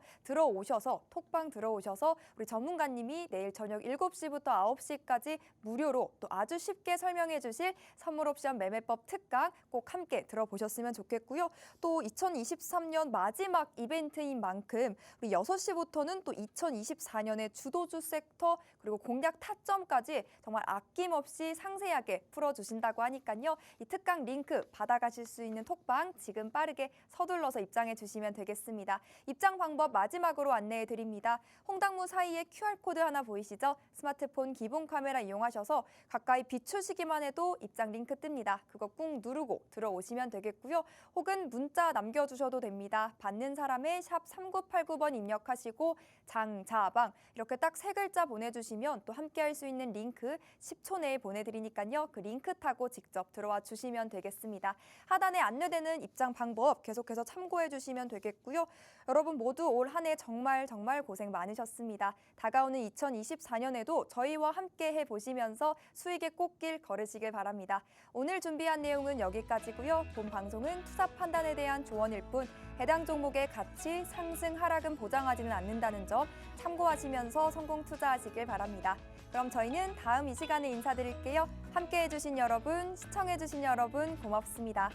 톡방 들어오셔서 우리 전문가님이 내일 저녁 7시부터 9시까지 무료로 또 아주 쉽게 설명해 주실 선물옵션 매매법 특강 꼭 함께 들어보셨으면 좋겠고요. 또 2023년 마지막 이벤트인 만큼 우리 6시부터는 또 2024년의 주도주 섹터 그리고 공략 타점까지 정말 아낌없이 상세하게 풀어주신다고 하니까요. 이 특강 링크 받아가실 수 있는 톡방 지금 빠르게 서둘러서 입장해 주시면 되겠습니다. 입장 방법 마지막으로 안내해 드립니다. 홍당무 사이에 QR코드 하나 보이시죠? 스마트폰 기본 카메라 이용하셔서 가까이 비추시기만 해도 입장 링크 뜹니다. 그거 꾹 꾹 누르고 들어오시면 되겠고요. 혹은 문자 남겨주셔도 됩니다. 받는 사람의 샵 3989번 입력하시고 장자방 이렇게 딱 3글자 보내주시면 또 함께할 수 있는 링크 10초 내에 보내드리니까요. 그 링크 타고 직접 들어와 주시면 되겠습니다. 하단에 안내되는 입장 방법 계속해서 참고해 주시면 되겠고요. 여러분 모두 올 한 해 정말 고생 많으셨습니다. 다가오는 2024년에도 저희와 함께 해보시면서 수익의 꽃길 걸으시길 바랍니다. 오늘 준비한 내용은 여기까지고요. 본 방송은 투자 판단에 대한 조언일 뿐 해당 종목의 가치, 상승, 하락은 보장하지는 않는다는 점 참고하시면서 성공 투자하시길 바랍니다. 그럼 저희는 다음 이 시간에 인사드릴게요. 함께해 주신 여러분, 시청해 주신 여러분 고맙습니다.